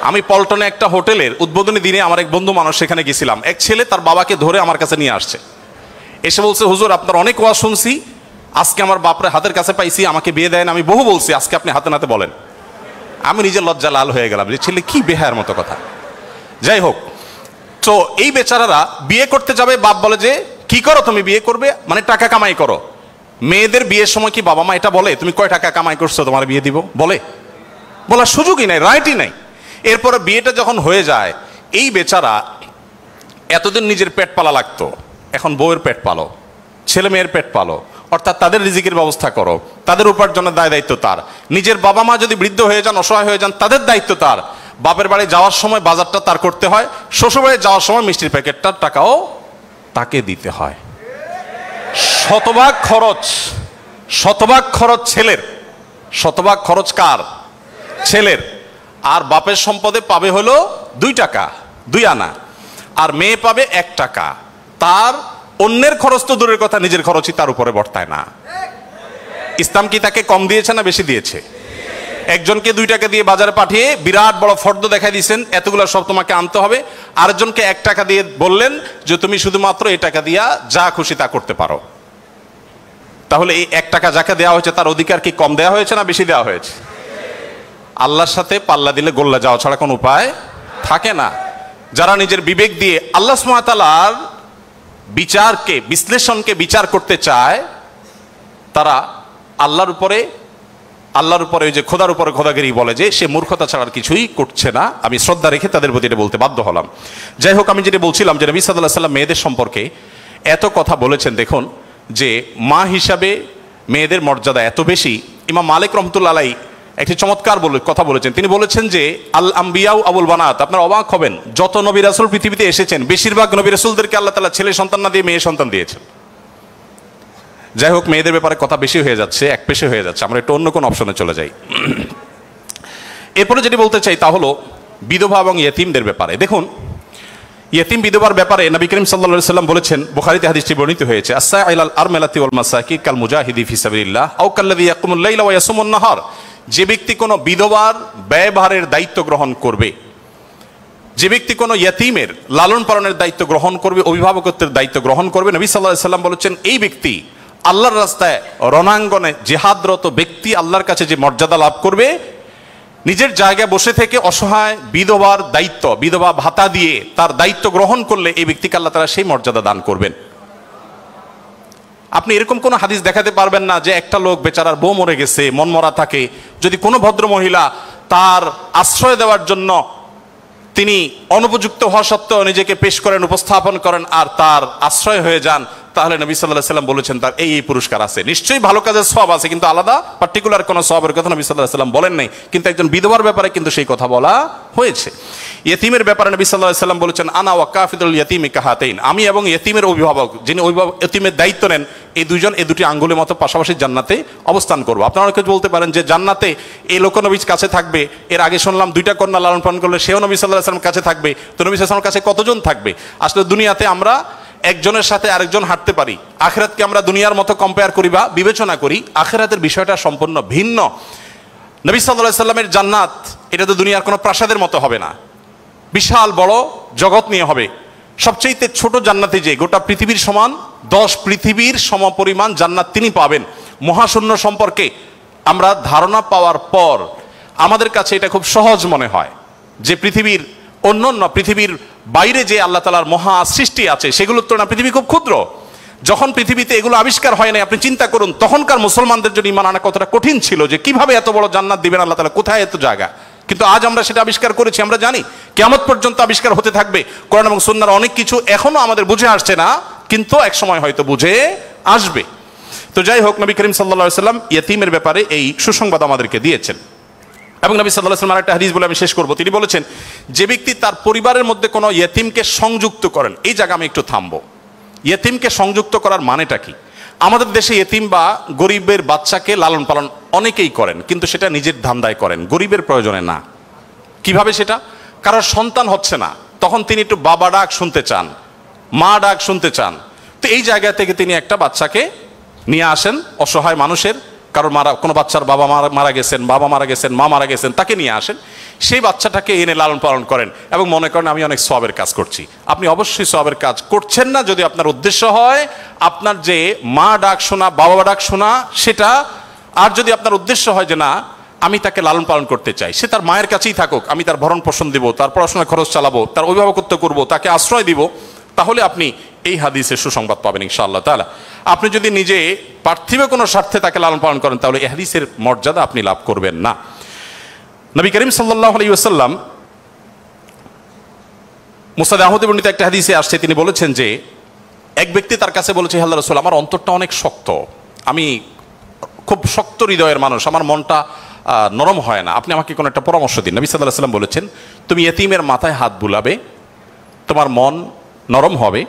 আমি পল্টনে একটা হোটেলের উদ্বোধনী দিনে আমার এক বন্ধু মানুষ সেখানে গেছিলাম, এক ছেলে তার বাবাকে ধরে আমার কাছে নিয়ে আসছে, এসে বলছে হুজুর আপনার অনেক ওয়াজ শুনছি, আজকে আমার বাপরে হাতের কাছে পাইছি, আমাকে বিয়ে দেন। আমি বহু বলছি, আজকে আপনি হাতে নাতে বলেন। আমি নিজের লজ্জা লাল হয়ে গেলাম যে ছেলে কি বেহায়ার মতো কথা। যাই হোক, তো এই বেচারারা বিয়ে করতে যাবে, বাপ বলে যে কি করো তুমি, বিয়ে করবে মানে টাকা কামাই করো। মেয়েদের বিয়ের সময় কি বাবা মা এটা বলে তুমি কয় টাকা কামাই করছো তোমার বিয়ে দিব? বলার সুযোগই নাই, রাইটই নাই। এরপরে বিয়েটা যখন হয়ে যায়, এই বেচারা এতদিন নিজের পেট পালা লাগতো, এখন বউয়ের পেট পালো, ছেলে মেয়ের পেট পালো, অর্থাৎ তাদের রিজিকের ব্যবস্থা করো, তাদের উপার্জনের দায় দায়িত্ব তার। নিজের বাবা মা যদি বৃদ্ধ হয়ে যান, অসহায় হয়ে যান, তাদের দায়িত্ব তার। বাপের বাড়ি যাওয়ার সময় বাজারটা তার করতে হয়, শ্বশুর বাড়ি যাওয়ার সময় মিষ্টির প্যাকেটটার টাকাও তাকে দিতে হয়। শতভাগ খরচ ছেলের, শতভাগ খরচ কার? ছেলের। আর বাপের সম্পদে পাবে হলো 2 টাকা, 2 আনা, আর মেয়ে পাবে 1 টাকা। তার অন্যের খরচ তো দূরের কথা, নিজের খরচই তার উপরে বর্তায় না। ইসলাম কি তাকে কম দিয়েছে না বেশি দিয়েছে? একজনকে 2 টাকা দিয়ে বাজারে পাঠিয়ে বিরাট বড় ফর্দ দেখাই দিয়েছেন, এতগুলো সব তোমাকে আনতে হবে। আরেকজনকে 1 টাকা দিয়ে বললেন যে তুমি শুধুমাত্র এই টাকা দিয়া যা খুশি তা করতে পারো। তাহলে এই 1 টাকা যাকে দেওয়া হয়েছে তার অধিকার কি কম দেওয়া হয়েছে না বেশি দেওয়া হয়েছে? আল্লাহর সাথে পাল্লা দিলে গোল্লা যাওয়া ছাড়া কোনো উপায় থাকে না। যারা নিজের বিবেক দিয়ে আল্লাহ সুবহানাহু ওয়া তাআলার বিচারকে, বিশ্লেষণকে বিচার করতে চায়, তারা আল্লাহর উপরে ওই যে খোদার উপরে খোদাগিরি বলে, যে সে মূর্খতা ছাড়া আর কিছুই করছে না। আমি শ্রদ্ধা রেখে তাদের প্রতি এটা বলতে বাধ্য হলাম। যাই হোক, আমি যেটা বলছিলাম যে নবী সাল্লাল্লাহু আলাইহি ওয়াসাল্লাম মেয়েদের সম্পর্কে এত কথা বলেছেন। দেখুন যে মা হিসাবে মেয়েদের মর্যাদা এত বেশি। ইমাম মালিক রহমতুল্লাহ আলাইহি একটি চমৎকার কথা বলেছেন। তিনি বলেছেন যে আল আম্বিয়াউ আবুল বানাত। আপনারা অবাক হবেন, যত নবী রাসূল পৃথিবীতে এসেছেন বেশিরভাগ নবী রাসূলদেরকে আল্লাহ তাআলা ছেলে সন্তান না দিয়ে মেয়ে সন্তান দিয়েছেন। যাই হোক, মেয়েদের ব্যাপারে কথা বেশি হয়ে যাচ্ছে, এক পেশে হয়ে যাচ্ছে, আমরা একটু অন্য কোন অপশনে চলে যাই। এরপরে যেটি বলতে চাই তা হলো বিধবা এবং ইয়েতিমদের ব্যাপারে। দেখুন, ইয়েতিম বিধবার ব্যাপারে নবী করিম সাল্লাল্লাহু আলাইহি ওয়াসাল্লাম বলেছেন, বুখারীতে হাদিসটি বর্ণিত হয়েছে, আস-সাইলাল আরমালাতি ওয়াল মাসাকি কাল মুজাহিদি ফি সাবিলিল্লাহ আও কাল্লাযী ইয়াকুমুল লাইলা ওয়া ইয়াসুমুন নাহার। যে ব্যক্তি কোনো বিধবার ব্যয়ভারের দায়িত্ব গ্রহণ করবে, যে ব্যক্তি কোনো ইয়েতিমের লালন পালনের দায়িত্ব গ্রহণ করবে, অভিভাবকত্বের দায়িত্ব গ্রহণ করবে, নবী সাল্লাল্লাহু আলাইহি ওয়াসাল্লাম বলেছেন এই ব্যক্তি আল্লাহর রাস্তায় রণাঙ্গনে জিহাদরত ব্যক্তি আল্লাহর কাছে যে মর্যাদা লাভ করবে, নিজের জায়গায় বসে থেকে অসহায় বিধবার দায়িত্ব, বিধবা ভাতা দিয়ে তার দায়িত্ব গ্রহণ করলে এই ব্যক্তিকে আল্লাহ তাআলা সেই মর্যাদা দান করবেন। আপনি এরকম কোনো হাদিস দেখাতে পারবেন না যে একটা লোক বেচারার বউ মরে গেছে, মন মরা থাকে, যদি কোনো ভদ্র মহিলা তার আশ্রয় দেওয়ার জন্য তিনি অনুপযুক্ত হওয়া সত্ত্বেও নিজেকে পেশ করেন, উপস্থাপন করেন আর তার আশ্রয় হয়ে যান, তাহলে নবী সাল্লাল্লাহু আলাইহি ওয়াসাল্লাম বলেছেন তার এই পুরস্কার আছে। নিশ্চয়ই ভালো কাজের সওয়াব আছে, কিন্তু আলাদা পার্টিকুলার কোনো সওয়াবের কথা নবী সাল্লাল্লাহু আলাইহি ওয়াসাল্লাম বলেন নাই। কিন্তু একজন বিধবার ব্যাপারে কিন্তু সেই কথা বলা হয়েছে। ইয়েতিমের ব্যাপারে নবী সাল্লাল্লাহু আলাইহি ওয়াসাল্লাম বলেছেন, আনা ওয়া কাফিলুল ইয়াতিমি কাহাতাইন। আমি এবং ইয়েতিমের অভিভাবক, যিনি ইয়েতিমের দায়িত্ব নেন, এই দুইজন এই দুটি আঙ্গুলের মতো পাশাপাশি জান্নাতে অবস্থান করবো। আপনারা অনেকে বলতে পারেন যে জান্নাতে এই লোক নবীর কাছে থাকবে, এর আগে শুনলাম দুইটা কন্যা লালন পালন করলে সেও নবী সাল্লাল্লাহু আলাইহি ওয়াসাল্লামের কাছে থাকবে, তো নবী সাল্লাল্লাহু আলাইহি ওয়াসাল্লামের কাছে কতজন থাকবে? আসলে দুনিয়াতে আমরা একজনের সাথে আরেকজন হাঁটতে পারি, আখিরাতকে আমরা দুনিয়ার মতো কম্পেয়ার করি বা বিবেচনা করি, আখিরাতের বিষয়টা সম্পূর্ণ ভিন্ন। নবী সাল্লাল্লাহু আলাইহি ওয়াসাল্লামের জান্নাত এটা তো দুনিয়ার কোনো প্রাসাদের মতো হবে না, বিশাল বড় জগৎ নিয়ে হবে। সবচেয়ে ছোট জান্নাতে যে গোটা পৃথিবীর সমান 10 পৃথিবীর সমপরিমাণ জান্নাত তিনি পাবেন। মহাশূন্য সম্পর্কে আমরা ধারণা পাওয়ার পর আমাদের কাছে এটা খুব সহজ মনে হয় যে পৃথিবীর অন্যান্য পৃথিবীর বাইরে যে আল্লাহ তাআলার মহা সৃষ্টি আছে সেগুলোর তুলনায় পৃথিবী খুব ক্ষুদ্র। যখন পৃথিবীতে এগুলো আবিষ্কার হয় নাই, আপনি চিন্তা করুন তখনকার মুসলমানদের জন্য ঈমান আনা কতটা কঠিন ছিল, যে কিভাবে এত বড় জান্নাত দিবেন আল্লাহ তাআলা, কোথায় এত জায়গা। কিন্তু আজ আমরা সেটা আবিষ্কার করেছি, আমরা জানি কিয়ামত পর্যন্ত আবিষ্কার হতে থাকবে। কোরআন এবং সুন্নাহর অনেক কিছু এখনো আমাদের বুঝে আসছে না, কিন্তু এক সময় হয়তো বুঝে আসবে। তো যাই হোক, নবী করিম সাল্লাল্লাহু আলাইহি ওয়াসাল্লাম ইয়েতিমের ব্যাপারে এই সুসংবাদ আমাদেরকে দিয়েছেন। এবং নবী সাল্লাল্লাহু আলাইহি ওয়াসাল্লাম আরেকটা হাদিস বলে আমি শেষ করব। তিনি বলেছেন, যে ব্যক্তি তার পরিবারের মধ্যে কোনো ইয়েতিমকে সংযুক্ত করেন, এই জায়গা আমি একটু থামবো। ইয়েতিমকে সংযুক্ত করার মানেটা কি? আমাদের দেশে ইয়েতিম বা গরিবের বাচ্চাকে লালন পালন অনেকেই করেন, কিন্তু সেটা নিজের ধান্দায় করেন, গরিবের প্রয়োজনে না। কিভাবে সেটা? কারোর সন্তান হচ্ছে না, তখন তিনি একটু বাবা ডাক শুনতে চান, মা ডাক শুনতে চান, তো এই জায়গা থেকে তিনি একটা বাচ্চাকে নিয়ে আসেন, অসহায় মানুষের, কারোর কোনো বাচ্চার বাবা মারা গেছেন, বাবা মারা গেছেন, মা মারা গেছেন, তাকে নিয়ে আসেন, সেই বাচ্চাটাকে এনে লালন পালন করেন এবং মনে করেন আমি অনেক সওয়াবের কাজ করছি। আপনি অবশ্যই সওয়াবের কাজ করছেন না যদি আপনার উদ্দেশ্য হয় আপনার যে মা ডাক শোনা, বাবা ডাক শোনা সেটা, আর যদি আপনার উদ্দেশ্য হয় যে না আমি তাকে লালন পালন করতে চাই, সে তার মায়ের কাছেই থাকুক, আমি তার ভরণ পোষণ দিব, তার পড়াশোনার খরচ চালাবো, তার অভিভাবকত্ব করব, তাকে আশ্রয় দিব, তাহলে আপনি এই হাদিসের সুসংবাদ পাবেন ইনশাআল্লাহ তাআলা। আপনি যদি নিজে পার্থিব কোনো স্বার্থে তাকে লালন পালন করেন তাহলে এই হাদিসের মর্যাদা আপনি লাভ করবেন না। নবী করিম সাল্লাল্লাহু আলাইহি ওয়াসাল্লাম মুসনাদ আহমদে বর্ণিত একটা হাদিসে আসছে, তিনি বলেছেন যে এক ব্যক্তি তার কাছে বলেছে, হে আল্লাহর রাসূল, আমার অন্তরটা অনেক শক্ত, আমি খুব শক্ত হৃদয়ের মানুষ, আমার মনটা নরম হয় না, আপনি আমাকে কোনো একটা পরামর্শ দিন। নবী সাল্লাল্লাহু আলাইহি ওয়াসাল্লাম বলেছেন, তুমি ইয়েতিমের মাথায় হাত বুলাবে, তোমার মন নরম হবে,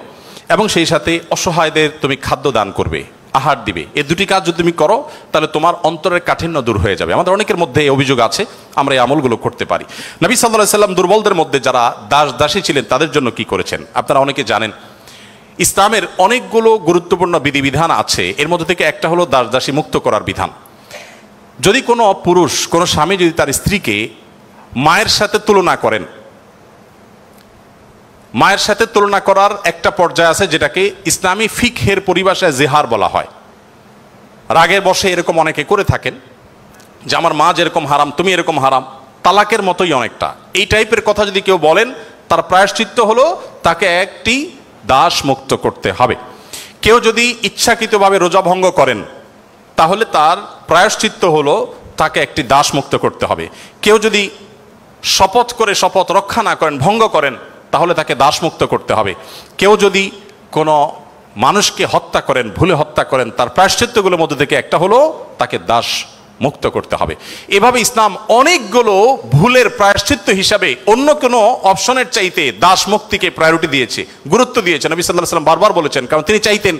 এবং সেই সাথে অসহায়দের তুমি খাদ্য দান করবে, আহার দিবে। এই দুটি কাজ যদি তুমি করো তাহলে তোমার অন্তরের কাঠিন্য দূর হয়ে যাবে। আমাদের অনেকের মধ্যে এই অভিযোগ আছে, আমরা এই আমলগুলো করতে পারি। নবী সাল্লাল্লাহু আলাইহি ওয়াসাল্লাম দুর্বলদের মধ্যে যারা দাসী ছিলেন তাদের জন্য কি করেছেন আপনারা অনেকে জানেন। ইসলামের অনেকগুলো গুরুত্বপূর্ণ বিধিবিধান আছে, এর মধ্যে থেকে একটা হলো দাসী মুক্ত করার বিধান। যদি কোনো পুরুষ, কোনো স্বামী যদি তার স্ত্রীকে মায়ের সাথে তুলনা করেন, মায়ের সাথে তুলনা করার একটা পর্যায়ে আছে যেটাকে ইসলামী ফিকহের পরিভাষায় জিহার বলা হয়। রাগের বশে এরকম অনেকে করে থাকেন যে আমার মা যেরকম হারাম তুমি এরকম হারাম, তালাকের মতোই অনেকটা। এই টাইপের কথা যদি কেউ বলেন, তার প্রায়শ্চিত্ত হলো তাকে একটি দাস মুক্ত করতে হবে। কেউ যদি ইচ্ছাকৃতভাবে রোজা ভঙ্গ করেন, তাহলে তার প্রায়শ্চিত্ত হলো তাকে একটি দাস মুক্ত করতে হবে। কেউ যদি শপথ করে শপথ রক্ষা না করেন, ভঙ্গ করেন, তাহলে তাকে দাস মুক্ত করতে হবে। কেউ যদি কোনো মানুষকে হত্যা করেন, ভুলে হত্যা করেন, তার প্রায়শ্চিত্তগুলোর মধ্যে থেকে একটা হলো তাকে দাস মুক্ত করতে হবে। এভাবে ইসলাম অনেকগুলো ভুলের প্রায়শ্চিত্ত হিসাবে অন্য কোনো অপশনের চাইতে দাস মুক্তিকে প্রায়োরিটি দিয়েছে, গুরুত্ব দিয়েছে। নবী সাল্লাল্লাহু আলাইহি ওয়াসাল্লাম বারবার বলেছেন, কারণ তিনি চাইতেন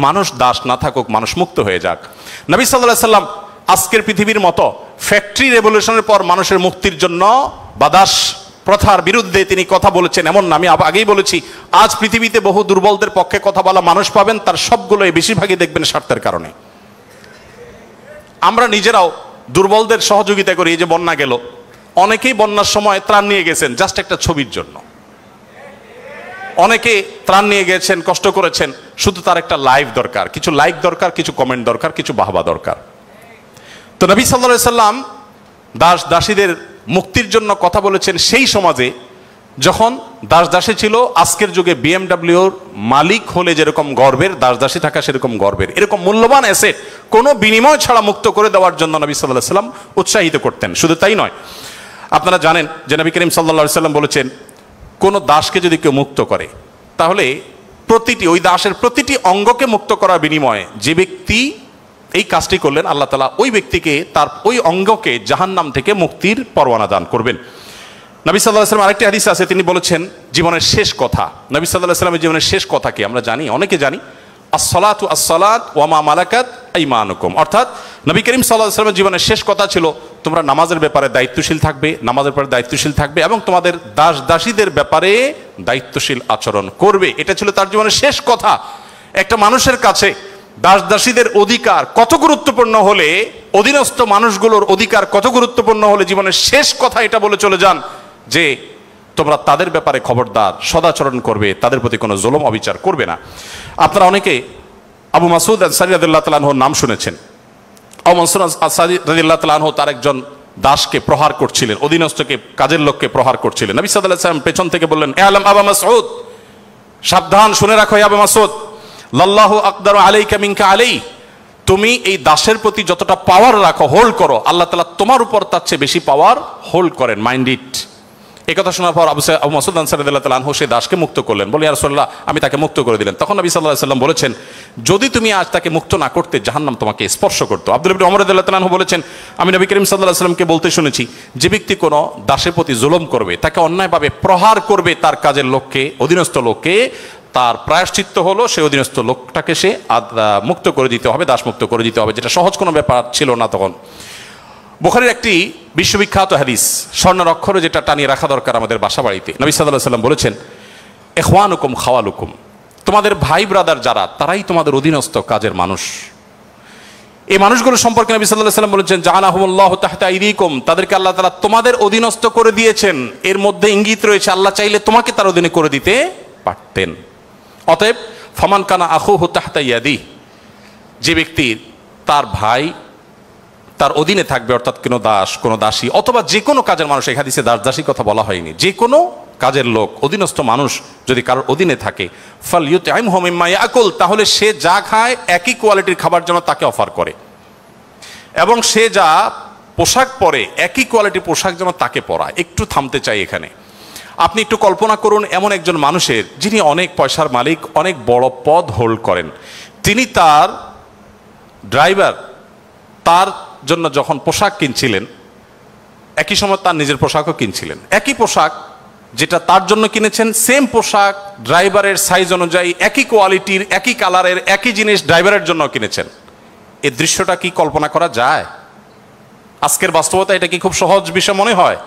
মানুষ দাস না থাকুক, মানুষ মুক্ত হয়ে যাক। নবী সাল্লাল্লাহু আলাইহি ওয়াসাল্লাম আজকের পৃথিবীর মতো ফ্যাক্টরি রেভলিউশনের পর মানুষের মুক্তির জন্য বা দাস প্রথার বিরুদ্ধে তিনি কথা বলেছেন এমন না। আমি আগেই বলেছি, আজ পৃথিবীতে বহু দুর্বলদের পক্ষে কথা বলা মানুষ পাবেন, তার সবগুলোই বেশিরভাগই দেখবেন স্বার্থের কারণে। আমরা নিজেরাও দুর্বলদের সহযোগিতা করি। এই যে বন্যা গেল, অনেকেই বন্যার সময় ত্রাণ নিয়ে গেছেন জাস্ট একটা ছবির জন্য। অনেকে ত্রাণ নিয়ে গেছেন, কষ্ট করেছেন, শুধু তার একটা লাইভ দরকার, কিছু লাইক দরকার, কিছু কমেন্ট দরকার, কিছু বাহবা দরকার। তো নবী সাল্লাল্লাহু আলাইহি সাল্লাম দাস দাসীদের মুক্তির জন্য কথা বলেছেন সেই সমাজে যখন দাস দাসী ছিল। আজকের যুগে বিএমডব্লিউর মালিক হলে যেরকম গর্বের, দাস দাসী থাকা সেরকম গর্বের। এরকম মূল্যবান অ্যাসেট কোনো বিনিময় ছাড়া মুক্ত করে দেওয়ার জন্য নবী সাল্লাল্লাহু আলাইহি সাল্লাম উৎসাহিত করতেন। শুধু তাই নয়, আপনারা জানেন যে নবী করিম সাল্লাল্লাহু আলাইহি সাল্লাম বলেছেন, কোনো দাসকে যদি কেউ মুক্ত করে, তাহলে ওই দাসের প্রতিটি অঙ্গকে মুক্ত করার বিনিময়ে যে ব্যক্তি এই কাজটি করলেন, আল্লাহ তাআলা ওই ব্যক্তিকে তার ওই অঙ্গকে জাহান্নাম থেকে মুক্তির পরওয়ানা দান করবেন। নবী সাল্লাল্লাহু আলাইহি ওয়াসাল্লাম আরেকটি হাদিস আছে, তিনি বলেছেন জীবনের শেষ কথা। নবী সাল্লাল্লাহু আলাইহি ওয়াসাল্লামের জীবনের শেষ কথা কি আমরা জানি, অনেকে জানি, আসসালাতু আসসালাত ওয়া মা মালাকাত আইমানুকুম। অর্থাৎ নবী করিম সাল্লাল্লাহু আলাইহি ওয়াসাল্লামের জীবনের শেষ কথা ছিল, তোমরা নামাজের ব্যাপারে দায়িত্বশীল থাকবে, নামাজের ব্যাপারে দায়িত্বশীল থাকবে এবং তোমাদের দাস দাসীদের ব্যাপারে দায়িত্বশীল আচরণ করবে। এটা ছিল তার জীবনের শেষ কথা। একটা মানুষের কাছে দাস দাসীদের অধিকার কত গুরুত্বপূর্ণ হলে, অধীনস্থ মানুষগুলোর অধিকার কত গুরুত্বপূর্ণ হলে জীবনের শেষ কথা এটা বলে চলে যান যে তোমরা তাদের ব্যাপারে খবরদার সদাচরণ করবে, তাদের প্রতি কোনো জুলুম অবিচার করবে না। আপনারা অনেকে আবু মাসউদ আনসারী রাদিয়াল্লাহু তাআলা আনহুর নাম শুনেছেন। আবু মাসউদ আনসারী রাদিয়াল্লাহু তাআলা আনহু তার একজন দাসকে প্রহার করছিলেন, অধীনস্থকে, কাজের লোককে প্রহার করছিলেন। নবী সাল্লাল্লাহু আলাইহি ওয়াসাল্লাম পেছন থেকে বললেন, ইয়া আবু মাসউদ, সাবধান, শুনে রাখো আবু মাসউদ, লাল্লাহু আকদারু আলাইকা মিনকা আলাইহি, তুমি এই দাসের প্রতি যতটা পাওয়ার রাখো, হোল্ড করো, আল্লাহ তাআলা তোমার উপর তার চেয়ে বেশি পাওয়ার হোল্ড করেন, মাইন্ড ইট। এই কথা শোনার পর আবু মাসউদ আনসারী রাদিয়াল্লাহু তাআলা আনহু সেই দাসকে মুক্ত করলেন। বলে, ইয়া রাসূলুল্লাহ, আমি তাকে মুক্ত করে দিলেন। তখন নবী সাল্লাল্লাহু আলাইহি ওয়াসাল্লাম বলেছেন, যদি তুমি আজ তাকে মুক্ত না করতে, জাহান্নাম তোমাকে স্পর্শ করতো। আব্দুল্লাহ ইবনে ওমর রাদিয়াল্লাহু তাআলা আনহু বলেছেন, আমি নবী করিম সাল্লাল্লাহু আলাইহি ওয়াসাল্লামকে বলতে শুনেছি, যে ব্যক্তি কোনো দাসের প্রতি জুলুম করবে, তাকে অন্যায়ভাবে প্রহার করবে, তার কাজের লোককে, অধীনস্থ লোককে, তার প্রায়শ্চিত্ত হলো সেই অধীনস্থ লোকটাকে সে মুক্ত করে দিতে হবে, দাস মুক্ত করে দিতে হবে, যেটা সহজ কোনো ব্যাপার ছিল না তখন। বুখারীর একটি বিশ্ববিখ্যাত হাদিস, স্বর্ণের অক্ষরে যেটা টানিয়ে রাখা দরকার আমাদের বাসা বাড়িতে। নবী সাল্লাল্লাহু আলাইহি ওয়াসাল্লাম বলেছেন, ইখওয়ানুকুম খাওয়ালুকুম, তোমাদের ভাই ব্রাদার যারা, তারাই তোমাদের অধীনস্থ কাজের মানুষ। এই মানুষগুলো সম্পর্কে নবী সাল্লাল্লাহু আলাইহি ওয়াসাল্লাম বলেছেন, জাআলাহুমুল্লাহু তাহতা আইদিকুম, তাদেরকে আল্লাহ তাআলা তোমাদের অধীনস্থ করে দিয়েছেন। এর মধ্যে ইঙ্গিত রয়েছে আল্লাহ চাইলে তোমাকে তার অধীনে করে দিতে পারতেন। অতএব ফামান কানা আখুহু তাহতা ইয়াদি, যে ব্যক্তির তার ভাই তার অধীনে থাকবে, অর্থাৎ কোনো দাস, কোনো দাসী অথবা যে কোনো কাজের মানুষ, এই হাদিসে দাস দাসী কথা বলা হয়নি, যে কোনো কাজের লোক, অধীনস্থ মানুষ যদি কারোর অধীনে থাকে, ফালইউতইমহু মিম্মা ইয়াকুল, তাহলে সে যা খায় একই কোয়ালিটির খাবার যেন তাকে অফার করে, এবং সে যা পোশাক পরে একই কোয়ালিটির পোশাক যেন তাকে পরায়। একটু থামতে চাই এখানে। আপনি একটু কল্পনা করুন, এমন একজন মানুষের, যিনি অনেক পয়সার মালিক, অনেক বড় পদ হোল্ড করেন, তিনি তার ড্রাইভার তার জন্য যখন পোশাক কিনছিলেন, একই সময় তার নিজের পোশাকও কিনছিলেন। একই পোশাক যেটা তার জন্য কিনেছেন, সেম পোশাক ড্রাইভারের সাইজ অনুযায়ী, একই কোয়ালিটির, একই কালারের, একই জিনিস ড্রাইভারের জন্য কিনেছেন। এই দৃশ্যটা কি কল্পনা করা যায়? আজকের বাস্তবতা এটা কি খুব সহজ বিষয় মনে হয়?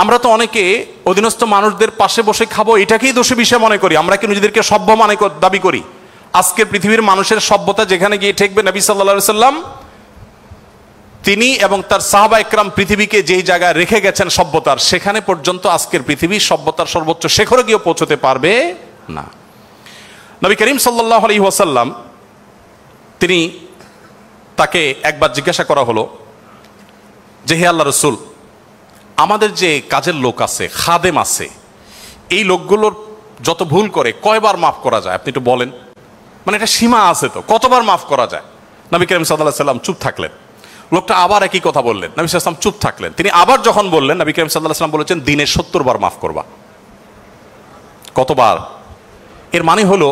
আমরা তো অনেকে অধীনস্থ মানুষদের পাশে বসে খাবো এটাকেই দোষী বিষয় মনে করি। আমরা কি নিজেদেরকে সভ্য মানে দাবি করি? আজকের পৃথিবীর মানুষের সভ্যতা যেখানে গিয়ে ঠেকবে, নবী সাল্লাল্লাহু আলাইহি ওয়াসাল্লাম তিনি এবং তার সাহাবা ইকরাম পৃথিবীকে যেই জায়গায় রেখে গেছেন সভ্যতার, সেখানে পর্যন্ত আজকের পৃথিবী সভ্যতার সর্বোচ্চ শিখরে গিয়ে পৌঁছতে পারবে না। নবী করিম সাল্লাল্লাহু আলাইহি ওয়াসাল্লাম তাকে একবার জিজ্ঞাসা করা হলো যে হে আল্লাহ রসুল, আমাদের যে কাজের লোক আছে, খাদেম আছে, এই লোকগুলোর যত ভুল করে কয়বার মাফ করা যায় আপনি একটু বলেন। মানে এটা সীমা আছে তো, কতবার মাফ করা যায়? নবী করিম সাল্লাল্লাহু আলাইহি ওয়াসাল্লাম চুপ থাকলেন। লোকটা আবার একই কথা বললেন, নবী সাল্লাল্লাহু আলাইহি ওয়াসাল্লাম চুপ থাকলেন। তিনি আবার যখন বললেন, নবী করিম সাল্লাল্লাহু আলাইহি ওয়াসাল্লাম বলেছেন দিনে 70 বার মাফ করবা। কতবার? এর মানে হলো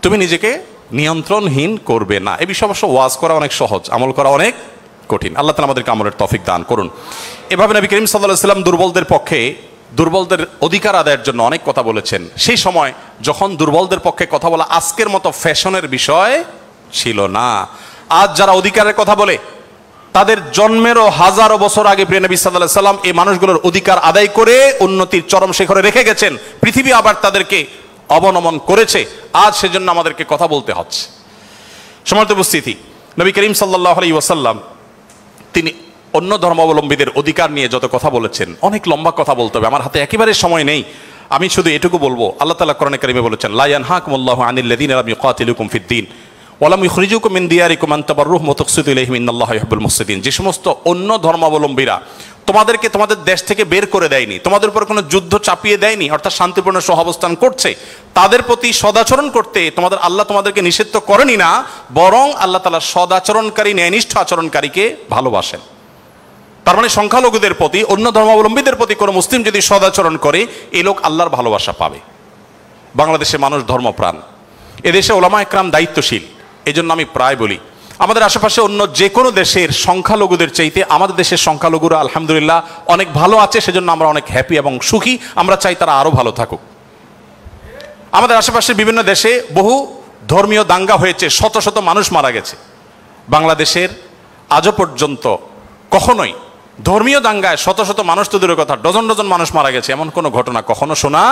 তুমি নিজেকে নিয়ন্ত্রণহীন করবে না। এই বিষয়ে অবশ্য ওয়াজ করা অনেক সহজ, আমল করা অনেক কঠিন। আল্লাহ তাআলা আমাদেরকে আমলের তৌফিক দান করুন। এভাবে নবী করিম সাল্লাল্লাহু আলাইহি ওয়াসাল্লাম দুর্বলদের পক্ষে, দুর্বলদের অধিকার আদায়ের জন্য অনেক কথা বলেছেন। সেই সময় যখন দুর্বলদের পক্ষে কথা বলা আজকের মতো ফ্যাশনের বিষয় ছিল না। আজ যারা অধিকারের কথা বলে তাদের জন্মেরও হাজারো বছর আগে প্রিয় নবী সাল্লাল্লাহু আলাইহি ওয়াসাল্লাম এই মানুষগুলোর অধিকার আদায় করে উন্নতির চরম শিখরে রেখে গেছেন। পৃথিবী আবার তাদেরকে অবনমন করেছে। আজ সেজন্য আমাদেরকে কথা বলতে হচ্ছে। সম্মানিত উপস্থিতি, নবী করিম সাল্লাল্লাহু আলাইহি ওয়াসাল্লাম তিনি অন্য ধর্মাবলম্বীদের অধিকার নিয়ে যত কথা বলেছেন, অনেক লম্বা কথা বলতে হবে, আমার হাতে একেবারে সময় নেই। আমি শুধু এটুকু বলবো, আল্লাহ তাআলা কোরআনে কারিমে বলেছেন, লা ইয়ানহাকুমুল্লাহু আনিল্লাযীনা লাম ইউকাতিলুকুম ফিদ-দীন ওয়া লাম ইখরিজুকুম মিন দিয়ারিকুম আন তাবাররুহুম ওয়া তুকসিতু ইলাইহিম ইন্নাল্লাহা ইউহিব্বুল মুহসিনিন। যে সমস্ত অন্য ধর্মাবলম্বীরা তোমাদেরকে তোমাদের দেশ থেকে বের করে দেয়নি, তোমাদের উপর কোনো যুদ্ধ চাপিয়ে দেয়নি, অর্থাৎ শান্তিপূর্ণ সহাবস্থান করছে, তাদের প্রতি সদাচরণ করতে তোমাদের আল্লাহ তোমাদেরকে নিষিদ্ধ করেনি না, বরং আল্লাহ তাআলা সদাচরণকারী, ন্যায়নিষ্ঠ আচরণকারীকে ভালোবাসেন। তার মানে সংখ্যালঘুদের প্রতি, অন্য ধর্মাবলম্বীদের প্রতি কোনো মুসলিম যদি সদাচরণ করে, এই লোক আল্লাহর ভালোবাসা পাবে। বাংলাদেশে মানুষ ধর্মপ্রাণ, এদেশে ওলামা একরাম দায়িত্বশীল। এই জন্য আমি প্রায় বলি, আমাদের আশেপাশে অন্য যে কোনো দেশের সংখ্যালঘুদের চাইতে আমাদের দেশের সংখ্যালঘুরা আলহামদুলিল্লাহ অনেক ভালো আছে। সেজন্য আমরা অনেক হ্যাপি এবং সুখী। আমরা চাই তারা আরো ভালো থাকুক। আমাদের আশেপাশের বিভিন্ন দেশে বহু ধর্মীয় দাঙ্গা হয়েছে, শত শত মানুষ মারা গেছে। বাংলাদেশের আজও পর্যন্ত কখনোই ধর্মীয় দাঙ্গায় শত শত মানুষ তো দূরের কথা, ডজন ডজন মানুষ মারা গেছে, এমন কোনো ঘটনা কখনো শোনা।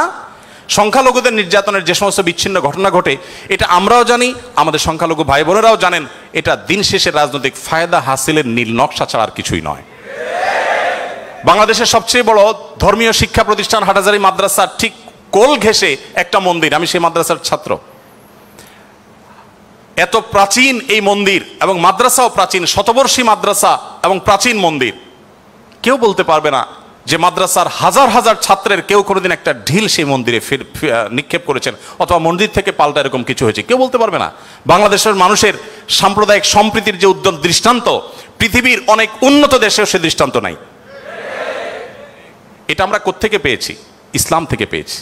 সংখ্যালঘুদের নির্যাতনের যে সমস্ত বিচ্ছিন্ন ঘটনা ঘটে, এটা আমরাও জানি, আমাদের সংখ্যালঘু ভাই বোনেরাও জানেন। এটা দিন শেষে রাজনৈতিক ফায়দা হাসিলের নীল নকশা ছাড়া আর কিছুই নয়। বাংলাদেশের সবচেয়ে বড় ধর্মীয় শিক্ষা প্রতিষ্ঠান হাটহাজারী মাদ্রাসার ঠিক কোল ঘেঁষে একটা মন্দির, আমি সেই মাদ্রাসার ছাত্র। এত প্রাচীন এই মন্দির এবং মাদ্রাসাও প্রাচীন, শতবর্ষী মাদ্রাসা এবং প্রাচীন মন্দির। কেউ বলতে পারবে না যে মাদ্রাসার হাজার হাজার ছাত্রের কেউ কোনোদিন একটা ঢিল সেই মন্দিরে নিক্ষেপ করেছেন অথবা মন্দির থেকে পাল্টা এরকম কিছু হয়েছে, কেউ বলতে পারবে না। বাংলাদেশের মানুষের সাম্প্রদায়িক সম্প্রীতির যে উদ্যম দৃষ্টান্ত, পৃথিবীর অনেক উন্নত দেশেও সে দৃষ্টান্ত নাই। এটা আমরা কোত্থেকে পেয়েছি? ইসলাম থেকে পেয়েছি।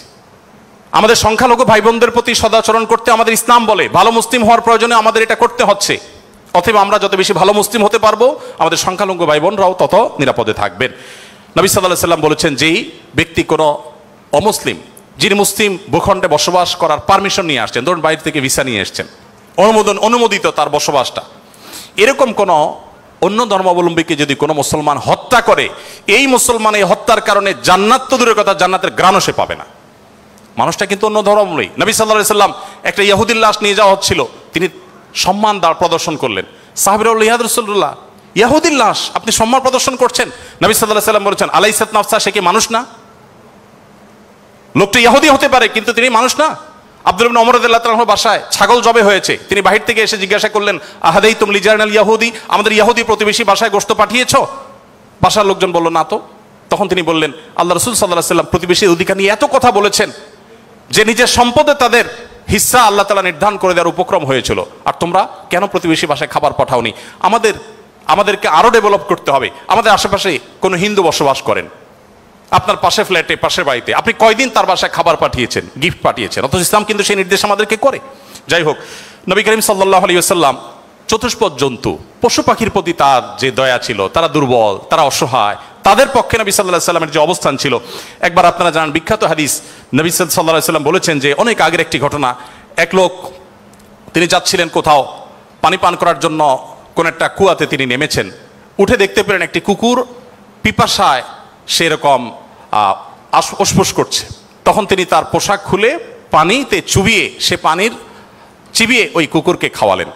আমাদের সংখ্যালঘু ভাই বোনদের প্রতি সদাচরণ করতে আমাদের ইসলাম বলে, ভালো মুসলিম হওয়ার প্রয়োজনে আমাদের এটা করতে হচ্ছে। অতএব আমরা যত বেশি ভালো মুসলিম হতে পারবো, আমাদের সংখ্যালঘু ভাই বোনরাও তত নিরাপদে থাকবেন। নবী সাল্লাল্লাহু আলাইহি ওয়াসাল্লাম বলেছেন, যেই ব্যক্তি কোনো অমুসলিম, যিনি মুসলিম ভূখণ্ডে বসবাস করার পারমিশন নিয়ে আসছেন, ধরুন বাইরে থেকে ভিসা নিয়ে এসছেন, অনুমোদিত তার বসবাসটা, এরকম কোনো অন্য ধর্মাবলম্বীকে যদি কোনো মুসলমান হত্যা করে, এই মুসলমান এই হত্যার কারণে জান্নাত তো দূরের কথা, জান্নাতের ঘ্রাণও সে পাবে না। মানুষটা কিন্তু অন্য ধর্মাবলম্বী। নবী সাল্লাল্লাহু আলাইহি ওয়াসাল্লাম একটা ইহুদির লাশ নিয়ে যাওয়া হচ্ছিল, তিনি সম্মান প্রদর্শন করলেন। সাহাবীরা বললেন, ইয়া রাসূলুল্লাহ, ইহুদির লাশ আপনি সম্মান প্রদর্শন করছেন? নবী সাল্লাল্লাহু আলাইহি ওয়াসাল্লাম বলেছেন, আলাইসাত নাফসা, সে কি মানুষ না? লোকটা ইহুদি হতে পারে কিন্তু তিনি মানুষ না। আব্দুল্লাহ ইবনে ওমর রাদিয়াল্লাহু তাআলা বাসায় ছাগল জবে হয়েছে, তিনি বাহির থেকে এসে জিজ্ঞাসা করলেন, আহাদাইতুম লিজারনাল ইয়াহুদি, আমাদের ইহুদি প্রতিবেশী বাসায় গোশত পাঠিয়েছো? বাসার লোকজন বলল না তো। তখন তিনি বললেন, আল্লাহ রাসূল সাল্লাল্লাহু আলাইহি ওয়াসাল্লাম প্রতিবেশীর অধিকার নিয়ে এত কথা বলেছেন যে নিজের সম্পদে তাদের হিস্সা আল্লাহ তাআলা নির্ধারণ করে দেওয়ার উপক্রম হয়েছিল, আর তোমরা কেন প্রতিবেশী বাসায় খাবার পাঠাওনি? আমাদেরকে আরো ডেভেলপ করতে হবে। আমাদের আশেপাশে কোনো হিন্দু বসবাস করেন, আপনার পাশে ফ্ল্যাটে, পাশের বাড়িতে, আপনি কয়দিন তার বাসায় খাবার পাঠিয়েছেন, গিফট পাঠিয়েছেন? অথচ ইসলাম কিন্তু সেই নির্দেশ আমাদেরকে করে। যাই হোক, নবী করিম সাল্লাল্লাহু আলাইহি ওয়াসাল্লাম চতুষ্পদ জন্তু, পশু পাখির প্রতি তার যে দয়া ছিল, তারা দুর্বল, তারা অসহায়, তাদের পক্ষে নবী সাল্লাল্লাহু আলাইহি ওয়াসাল্লামের যে অবস্থান ছিল, একবার আপনারা জানেন বিখ্যাত হাদিস, নবী সাল্লাল্লাহু আলাইহি ওয়াসাল্লাম বলেছেন যে অনেক আগের একটি ঘটনা, এক লোক তিনি যাচ্ছিলেন কোথাও পানি পান করার জন্য, কোন একটা কুয়াতে তিনি নেমেছেন, উঠে দেখতে পেলেন একটি কুকুর পিপাসায় সেরকম অসফস করছে। তখন তিনি তার পোশাক খুলে পানিতে চুবিয়ে, সে পানির চিবিয়ে ওই কুকুরকে খাওয়ালেন।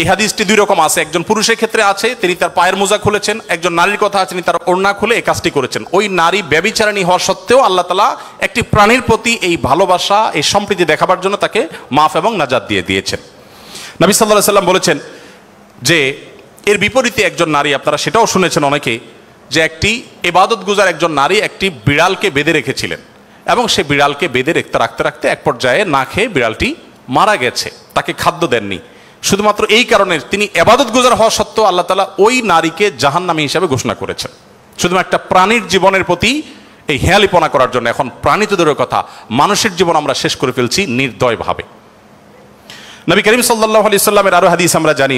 এই হাদিসটি দুই রকম আছে, একজন পুরুষের ক্ষেত্রে আছে, তিনি তার পায়ের মোজা খুলেছেন, একজন নারীর কথা আছে, তিনি তার ওড়না খুলে এই কাজটি করেছেন। ওই নারী ব্যভিচারিণী হওয়া সত্ত্বেও আল্লাহ তাআলা একটি প্রাণীর প্রতি এই ভালোবাসা, এই সম্প্রীতি দেখাবার জন্য তাকে মাফ এবং নাজাত দিয়ে দিয়েছেন। নবী সাল্লাল্লাহু আলাইহি ওয়াসাল্লাম বলেছেন যে এর বিপরীতে একজন নারী, আপনারা সেটাও শুনেছেন অনেকে, যে একটি ইবাদত গুজার একজন নারী একটি বিড়ালকে বেঁধে রেখেছিলেন এবং সে বিড়ালকে বেঁধে রাখতে রাখতে এক পর্যায়ে না খেয়ে বিড়ালটি মারা গেছে, তাকে খাদ্য দেননি। শুধুমাত্র এই কারণে তিনি ইবাদত গুজার হওয়া সত্ত্বেও আল্লাহ তাআলা ওই নারীকে জাহান্নামী হিসেবে ঘোষণা করেছেন, শুধু একটা প্রাণীর জীবনের প্রতি এই হেয়ালিপনা করার জন্য। এখন প্রাণী তো দূরের কথা, মানুষের জীবন আমরা শেষ করে ফেলছি নির্দয়ভাবে। নবী করিম সাল্লাল্লাহু আলাইহি সাল্লামের আরো হাদিস আমরা জানি,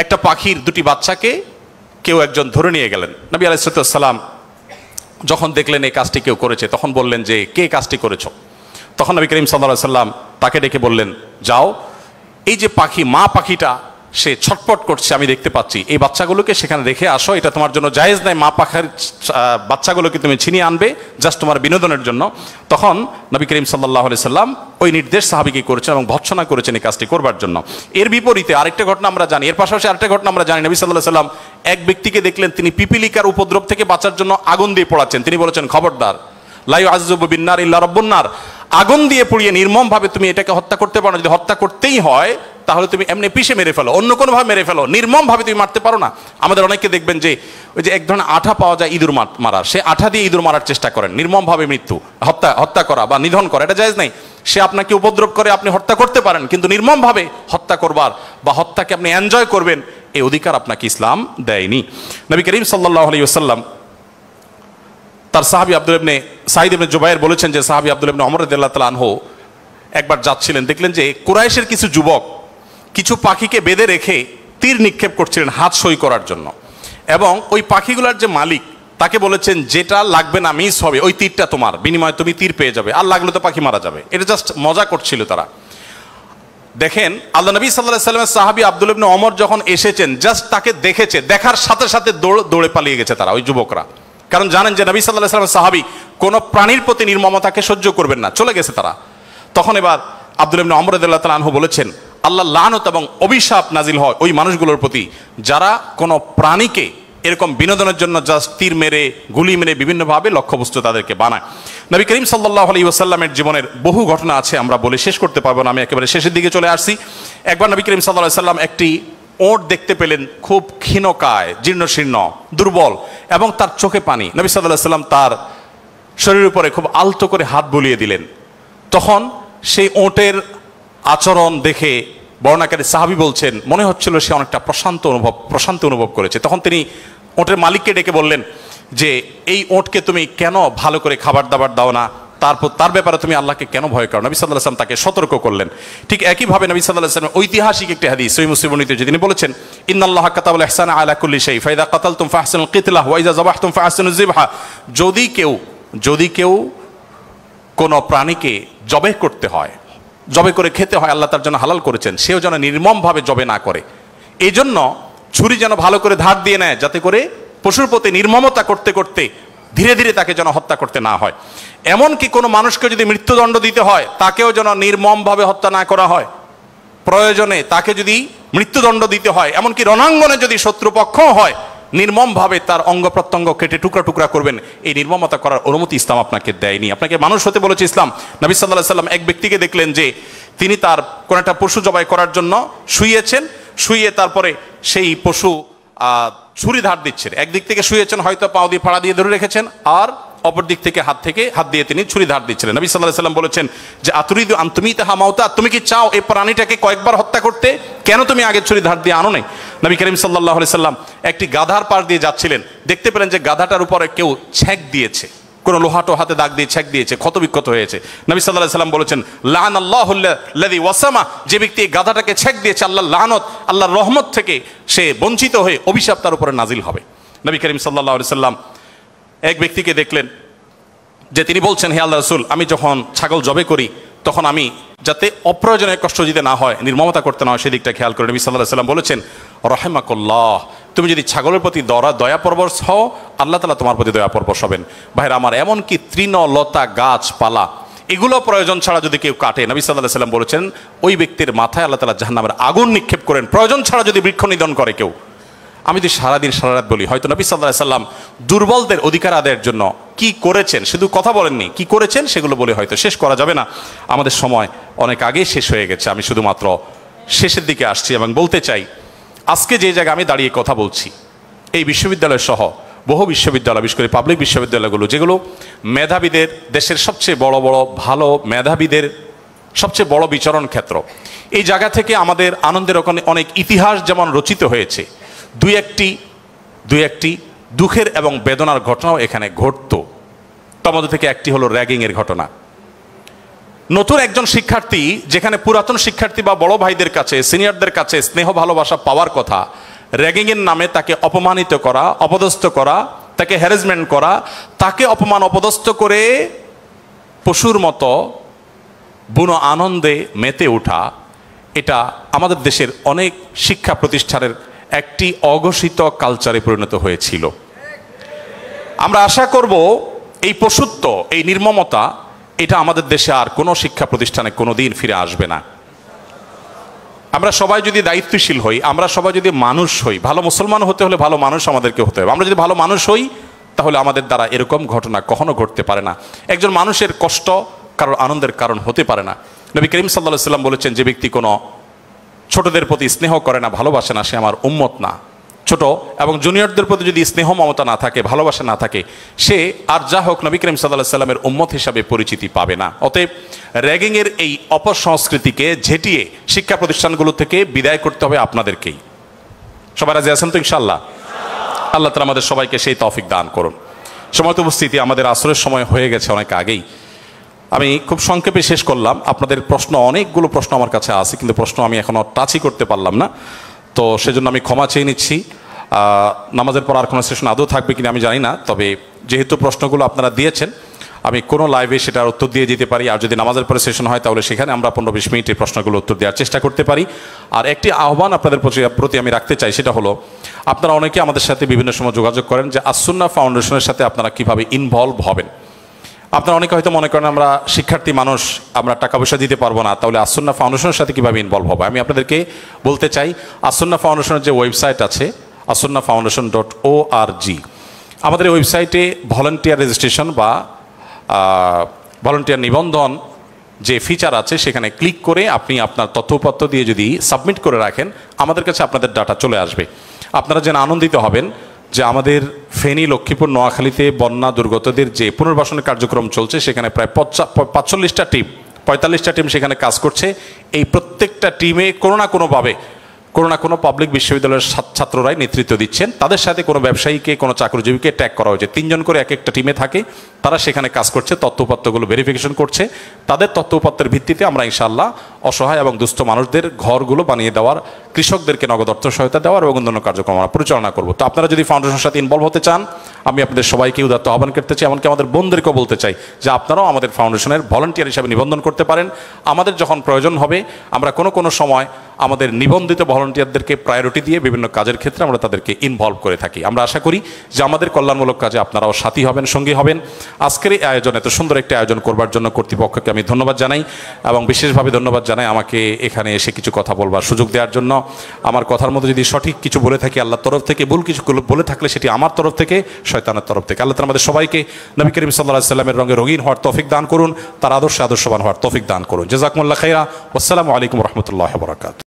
একটা পাখির দুটি বাচ্চাকে কেউ একজন ধরে নিয়ে গেলেন। নবী আলাইহিস সালাম যখন দেখলেন এই কাজটি কেউ করেছে, তখন বললেন যে কে কাজটি করেছ? তখন নবী করিম সাল্লাল্লাহু আলাইহি সাল্লাম তাকে ডেকে বললেন, যাও, এই যে পাখি, মা পাখিটা সে ছটপট করছে আমি দেখতে পাচ্ছি, এই বাচ্চাগুলোকে সেখানে রেখে আসো, এটা তোমার জন্য জায়েজ নাই, মা পাখির বাচ্চাগুলোকে তুমি ছিনিয়ে আনবে জাস্ট তোমার বিনোদনের জন্য। তখন নবী করিম সাল্লাল্লাহু আলাইহি সাল্লাম ওই নির্দেশ সাহাবীকে করেছেন এবং ভৎসনা করেছেন এই কাজটি করবার জন্য। এর বিপরীতে আরেকটা ঘটনা আমরা জানি, এর পাশাপাশি আরেকটা ঘটনা আমরা জানি, নবী সাল্লাল্লাহু আলাইহি সাল্লাম এক ব্যক্তিকে দেখলেন তিনি পিপিলিকার উপদ্রব থেকে বাঁচার জন্য আগুন দিয়ে পোড়াচ্ছেন। তিনি বলেছেন, খবরদার, লা ইউআযযিবু বিন-নার ইল্লা রাব্বুন নার, আগুন দিয়ে পুড়িয়ে নির্মমভাবে তুমি এটাকে হত্যা করতে পারো না। যদি হত্যা করতেই হয় তাহলে তুমি এমনি পিষে মেরে ফেলো, অন্য কোনোভাবে মেরে ফেলো, নির্মমভাবে তুমি মারতে পারো না। আমাদের অনেকে দেখবেন যে ওই যে এক ধরনের আঠা পাওয়া যায় ইঁদুর মারার, সে আঠা দিয়ে ইঁদুর মারার চেষ্টা করেন, নির্মমভাবে মৃত্যু, হত্যা করা বা নিধন করা, এটা জায়েজ নাই। সে আপনাকে উপদ্রব করে, আপনি হত্যা করতে পারেন, কিন্তু নির্মমভাবে হত্যা করবার বা হত্যাকে আপনি এনজয় করবেন এই অধিকার আপনাকে ইসলাম দেয়নি। নবী করিম সাল্লাল্লাহু আলাইহি ওয়াসাল্লাম তার সাহাবী আব্দুল ইবনে সাঈদ ইবনে জুবায়ের বলেছেন যে সাহাবী আব্দুল ইবনে ওমর রাদিয়াল্লাহু তাআলা আনহু একবার যাচ্ছিলেন, দেখলেন যে কুরাইশের কিছু যুবক কিছু পাখিকে বেঁধে রেখে তীর নিক্ষেপ করছিলেন হাত সই করার জন্য, এবং ওই পাখিগুলোর যে মালিক তাকে বলেছেন যেটা লাগবে না, মিস হবে, ওই তীরটা তোমার, বিনিময়ে তুমি তীর পেয়ে যাবে, আর লাগলে তো পাখি মারা যাবে। এটা জাস্ট মজা করছিল তারা। দেখেন আল্লাহ নবী সাল্লাল্লাহু আলাইহি ওয়াসাল্লামের সাহাবী আব্দুল ইবনে ওমর যখন এসেছেন, জাস্ট তাকে দেখেছে, দেখার সাথে সাথে দৌড়ে পালিয়ে গেছে তারা, ওই যুবকরা, কারণ জানেন যে নবী সাল্লাল্লাহু আলাইহি ওয়াসাল্লামের সাহাবী কোনো প্রাণীর প্রতি নির্মমতাকে সহ্য করবেন না, চলে গেছে তারা। তখন এবার আব্দুল ইবনে ওমর রাদিয়াল্লাহু তাআলা আনহু বলেছেন, আল্লাহ লানত এবং অভিশাপ নাজিল হয় ওই মানুষগুলোর প্রতি যারা কোনো প্রাণীকে এরকম বিনোদনের জন্য জাস্ট তীর মেরে, গুলি মেরে বিভিন্নভাবে লক্ষ্যবস্তু তাদেরকে বানায়। নবী করিম সাল্লাল্লাহু আলাইহি ওয়াসাল্লামের জীবনের বহু ঘটনা আছে, আমরা বলে শেষ করতে পারবো না, আমি একেবারে শেষের দিকে চলে আসছি। একবার নবী করিম সাল্লাল্লাহু আলাইহি ওয়াসাল্লাম একটি ওট দেখতে পেলেন, খুব ক্ষীণকায়, জীর্ণশীর্ণ, দুর্বল, এবং তার চোখে পানি। নবী সাল্লাল্লাহু আলাইহি ওয়াসাল্লাম তার শরীরের উপরে খুব আলতো করে হাত বুলিয়ে দিলেন। তখন সেই ওটের আচরণ দেখে বর্ণনাকারী সাহাবী বলছেন, মনে হচ্ছিল সে অনেকটা প্রশান্তি অনুভব করেছে। তখন তিনি ওটের মালিককে ডেকে বললেন যে এই ওটকে তুমি কেন ভালো করে খাবার দাবার দাও না, তার ব্যাপারে তুমি আল্লাহকে কেন ভয় করো? নবী সাল্লাল্লাহু আলাইহি ওয়াসাল্লাম তাকে সতর্ক করলেন। ঠিক একইভাবে নবী সাল্লাল্লাহু আলাইহি ওয়াসাল্লাম ঐতিহাসিক একটি হাদিস সহিহ মুসলিম বর্ণিত, যে তিনি বলেছেন, ইন্নাল্লাহা কাতাবাল ইহসানা আলা কুল্লি শাই ফাইদা কাতালতুম ফাহসিনুল কিতলাহ ওয়া ইযা যাবাহতুম ফাহসিনুজ যিবহা। যদি কেউ কোনো প্রাণীকে জবে করতে হয়, জবে করে খেতে হয়, আল্লাহ তার জন্য হালাল করেছেন, সেও যেন নির্মমভাবে জবে না করে। এই জন্য ছুরি যেন ভালো করে ধার দিয়ে নেয়, যাতে করে পশুর প্রতি নির্মমতা করতে করতে ধীরে ধীরে তাকে যেন হত্যা করতে না হয়। এমনকি কোনো মানুষকে যদি মৃত্যুদণ্ড দিতে হয়, তাকেও যেন নির্মমভাবে হত্যা না করা হয়। প্রয়োজনে তাকে যদি মৃত্যুদণ্ড দিতে হয়, এমনকি রণাঙ্গনে যদি শত্রুপক্ষ হয়, নির্মমভাবে তার অঙ্গ প্রত্যঙ্গ কেটে টুকরা টুকরা করবেন, এই নির্মমতা করার অনুমতি ইসলাম আপনাকে দেয়নি। আপনাকে মানুষ হতে বলেছে ইসলাম। নবী সাল্লাল্লাহু আলাইহি ওয়াসাল্লাম এক ব্যক্তিকে দেখলেন যে তিনি তার কোন একটা পশু জবাই করার জন্য শুইয়ে তারপরে সেই পশু ছুরি ধার দিচ্ছেন। একদিক থেকে শুয়েছেন, হয়তো পাও দিয়ে ফাড়া দিয়ে ধরে রেখেছেন, আর অপর দিক থেকে হাত দিয়ে তিনি ছুরি ধার দিচ্ছিলেন। নবী সাল্লাল্লাহু আলাইহি ওয়াসাল্লাম বলেছেন যে আতুরিদু আন তুমিতাহা মাউতা, তুমি কি চাও এই প্রাণীটাকে কয়েকবার হত্যা করতে? কেন তুমি আগে ছুরি ধার দিয়ে আনো নাই? নবী করিম সাল্লাল্লাহু আলাইহি ওয়াসাল্লাম একটি গাধার পাশ দিয়ে যাচ্ছিলেন, দেখতে পেলেন যে গাধাটার উপরে কেউ ছ্যাঁক দিয়েছে, কোনো লোহাটো হাতে দাগ দিয়ে ছ্যাঁক দিয়েছে, ক্ষতবিক্ষত হয়েছে। নবী সাল্লাল্লাহু আলাইহি ওয়াসাল্লাম বলেছেন, লাআনাল্লাহুল্লাযী ওয়াসামা, যে ব্যক্তি এই গাধাটাকে ছ্যাঁক দিয়েছে, আল্লাহর লানত, আল্লাহর রহমত থেকে সে বঞ্চিত হয়ে অভিশাপ তার উপরে নাজিল হবে। নবী করিম সাল্লাল্লাহু আলাইহি ওয়াসাল্লাম এক ব্যক্তিকে দেখলেন যে তিনি বলছেন, হে আল্লাহর রাসূল, আমি যখন ছাগল জবে করি তখন আমি যাতে অপ্রয়োজনীয় কষ্ট দিতে না হয়, নির্মমতা করতে না হয়, সেদিকটা খেয়াল করে। নবী সাল্লাল্লাহু আলাইহি ওয়াসাল্লাম বলেছেন, রাহিমাকুল্লাহ, তুমি যদি ছাগলের প্রতি দয়াপরবশ হও, আল্লাহ তাআলা তোমার প্রতি দয়াপরবশ হবেন। ভাইরা আমার, এমনকি তৃণ লতা গাছপালা এগুলো প্রয়োজন ছাড়া যদি কেউ কাটে, নবী সাল্লাল্লাহু আলাইহি ওয়াসাল্লাম বলেছেন ওই ব্যক্তির মাথায় আল্লাহ তাআলা জাহান্নামের আগুন নিক্ষেপ করেন। প্রয়োজন ছাড়া যদি বৃক্ষ নিধন করে কেউ, আমি তো সারাদিন সারারাত বলি, হয়তো নবী সাল্লাল্লাহু আলাইহি ওয়াসাল্লাম দুর্বলদের অধিকার আদায়ের জন্য কি করেছেন, শুধু কথা বলেননি, কি করেছেন সেগুলো বলে হয়তো শেষ করা যাবে না। আমাদের সময় অনেক আগেই শেষ হয়ে গেছে। আমি শুধুমাত্র শেষের দিকে আসছি এবং বলতে চাই, আজকে যে জায়গায় আমি দাঁড়িয়ে কথা বলছি, এই বিশ্ববিদ্যালয় সহ বহু বিশ্ববিদ্যালয়, বিশেষ করে পাবলিক বিশ্ববিদ্যালয়গুলো, যেগুলো মেধাবীদের, দেশের সবচেয়ে বড় বড় ভালো মেধাবীদের সবচেয়ে বড় বিচরণ ক্ষেত্র, এই জায়গা থেকে আমাদের আনন্দের ওখানে অনেক ইতিহাস যেমন রচিত হয়েছে, দুই একটি দুঃখের এবং বেদনার ঘটনাও এখানে ঘটতো। তার মধ্যে থেকে একটি হলো র্যাগিংয়ের ঘটনা। নতুন একজন শিক্ষার্থী, যেখানে পুরাতন শিক্ষার্থী বা বড় ভাইদের কাছে, সিনিয়রদের কাছে স্নেহ ভালোবাসা পাওয়ার কথা, র্যাগিংয়ের নামে তাকে অপমানিত করা, অপদস্থ করা, তাকে হ্যারাসমেন্ট করা, তাকে অপমান অপদস্থ করে পশুর মতো বুনো আনন্দে মেতে ওঠা, এটা আমাদের দেশের অনেক শিক্ষা প্রতিষ্ঠানের একটি অঘোষিত কালচারে পরিণত হয়েছিল। আমরা আশা করব এই পশুত্ব, এই নির্মমতা, এটা আমাদের দেশে আর কোনো শিক্ষা প্রতিষ্ঠানে কোনো দিন ফিরে আসবে না। আমরা সবাই যদি দায়িত্বশীল হই, আমরা সবাই যদি মানুষ হই, ভালো মুসলমান হতে হলে ভালো মানুষ আমাদেরকে হতে হবে। আমরা যদি ভালো মানুষ হই, তাহলে আমাদের দ্বারা এরকম ঘটনা কখনো ঘটতে পারে না। একজন মানুষের কষ্ট কারোর আনন্দের কারণ হতে পারে না। নবী করিম সাল্লাল্লাহু আলাইহি ওয়াসাল্লাম বলেছেন, যে ব্যক্তি কোনো ছোটদের প্রতি স্নেহ করে না, ভালোবাসে না, সে আমার উম্মত না। ছোট এবং জুনিয়রদের প্রতি যদি স্নেহ মমতা না থাকে, ভালোবাসা না থাকে, সে আর যা হোক নবী করিম সাল্লাল্লাহু আলাইহি ওয়াসাল্লামের উম্মত হিসাবে পরিচিতি পাবে না। অতএব র্যাগিংয়ের এই অপসংস্কৃতিকে ঝেঁটিয়ে শিক্ষা প্রতিষ্ঠানগুলো থেকে বিদায় করতে হবে আপনাদেরকেই। সবাই রাজি আছেন তো ইনশাআল্লাহ? আল্লাহ তাআলা আমাদের সবাইকে সেই তৌফিক দান করুন। সময় উপস্থিতি, আমাদের আসরের সময় হয়ে গেছে অনেক আগেই। আমি খুব সংক্ষেপে শেষ করলাম। আপনাদের প্রশ্ন, অনেকগুলো প্রশ্ন আমার কাছে আছে, কিন্তু প্রশ্ন আমি এখনও টাচই করতে পারলাম না, তো সেজন্য আমি ক্ষমা চেয়ে নিচ্ছি। নামাজের পর আর কোনো সেশন আদৌ থাকবে কিনা আমি জানি না, তবে যেহেতু প্রশ্নগুলো আপনারা দিয়েছেন, আমি কোনো লাইভে সেটার উত্তর দিয়ে যেতে পারি। আর যদি নামাজের পরে সেশন হয়, তাহলে সেখানে আমরা 15-20 মিনিটের প্রশ্নগুলো উত্তর দেওয়ার চেষ্টা করতে পারি। আর একটি আহ্বান আপনাদের প্রতি আমি রাখতে চাই, সেটা হলো, আপনারা অনেকে আমাদের সাথে বিভিন্ন সময় যোগাযোগ করেন যে আস-সুন্নাহ ফাউন্ডেশনের সাথে আপনারা কীভাবে ইনভলভ হবেন। আপনারা অনেকে হয়তো মনে করেন আমরা শিক্ষার্থী মানুষ, আমরা টাকা পয়সা দিতে পারবো না, তাহলে আস-সুন্নাহ ফাউন্ডেশনের সাথে কীভাবে ইনভলভ হবে। আমি আপনাদেরকে বলতে চাই, আস-সুন্নাহ ফাউন্ডেশনের যে ওয়েবসাইট আছে, asunnahfoundation.org, আমাদের এই ওয়েবসাইটে ভলান্টিয়ার রেজিস্ট্রেশন বা ভলান্টিয়ার নিবন্ধন যে ফিচার আছে, সেখানে ক্লিক করে আপনি আপনার তথ্যপত্র দিয়ে যদি সাবমিট করে রাখেন, আমাদের কাছে আপনাদের ডাটা চলে আসবে। আপনারা যেন আনন্দিত হবেন যে আমাদের ফেনী, লক্ষ্মীপুর, নোয়াখালীতে বন্যা দুর্গতদের যে পুনর্বাসনের কার্যক্রম চলছে, সেখানে প্রায় 45টা টিম, 45টা টিম সেখানে কাজ করছে। এই প্রত্যেকটা টিমে কোনো না কোনো পাবলিক বিশ্ববিদ্যালয়ের ছাত্ররাই নেতৃত্ব দিচ্ছেন। তাদের সাথে কোনো ব্যবসায়ীকে, কোনো চাকরিজীবীকে ট্যাগ করা হয়েছে। 3 জন করে এক একটা টিমে থাকে, তারা সেখানে কাজ করছে, তথ্যপত্রগুলো ভেরিফিকেশন করছে। তাদের তথ্যপত্রের ভিত্তিতে আমরা ইনশাআল্লাহ অসহায় এবং দুস্থ মানুষদের ঘরগুলো বানিয়ে দেওয়ার, কৃষকদেরকে নগদ অর্থ সহায়তা দেওয়ার এবং অন্যান্য কার্যক্রম আমরা পরিচালনা করব। তো আপনারা যদি ফাউন্ডেশনের সাথে ইনভলভ হতে চান, আমি আপনাদের সবাইকে উদাত্ত আহ্বান করতে চাই, এমনকি আমাদের বোনদেরকেও বলতে চাই যে আপনারাও আমাদের ফাউন্ডেশনের ভলান্টিয়ার হিসাবে নিবন্ধন করতে পারেন। আমাদের যখন প্রয়োজন হবে, আমরা কোনো সময় আমাদের নিবন্ধিত ভলান্টিয়ারদেরকে প্রায়োরিটি দিয়ে বিভিন্ন কাজের ক্ষেত্রে আমরা তাদেরকে ইনভলভ করে থাকি। আমরা আশা করি যে আমাদের কল্যাণমূলক কাজে আপনারাও সাথী হবেন, সঙ্গী হবেন। আজকের এই আয়োজন, এত সুন্দর একটি আয়োজন করবার জন্য কর্তৃপক্ষকে আমি ধন্যবাদ জানাই, এবং বিশেষভাবে ধন্যবাদ জানাই আমাকে এখানে এসে কিছু কথা বলবার সুযোগ দেওয়ার জন্য। আমার কথার মধ্যে যদি সঠিক কিছু বলে থাকি আল্লাহর তরফ থেকে, ভুল কিছু বলে থাকলে সেটি আমার তরফ থেকে, শয়তানের তরফ থেকে। আল্লাহ তাআলা আমাদের সবাইকে নবী করিম সাল্লাল্লাহু আলাইহি ওয়াসাল্লামের রঙে রঙিন হওয়ার তৌফিক দান করুন, তার আদর্শবান হওয়ার তৌফিক দান করুন। জাযাকুমুল্লাহ খাইরা। আসসালামু আলাইকুম ওয়া রাহমাতুল্লাহি ওয়া বারাকাতুহু।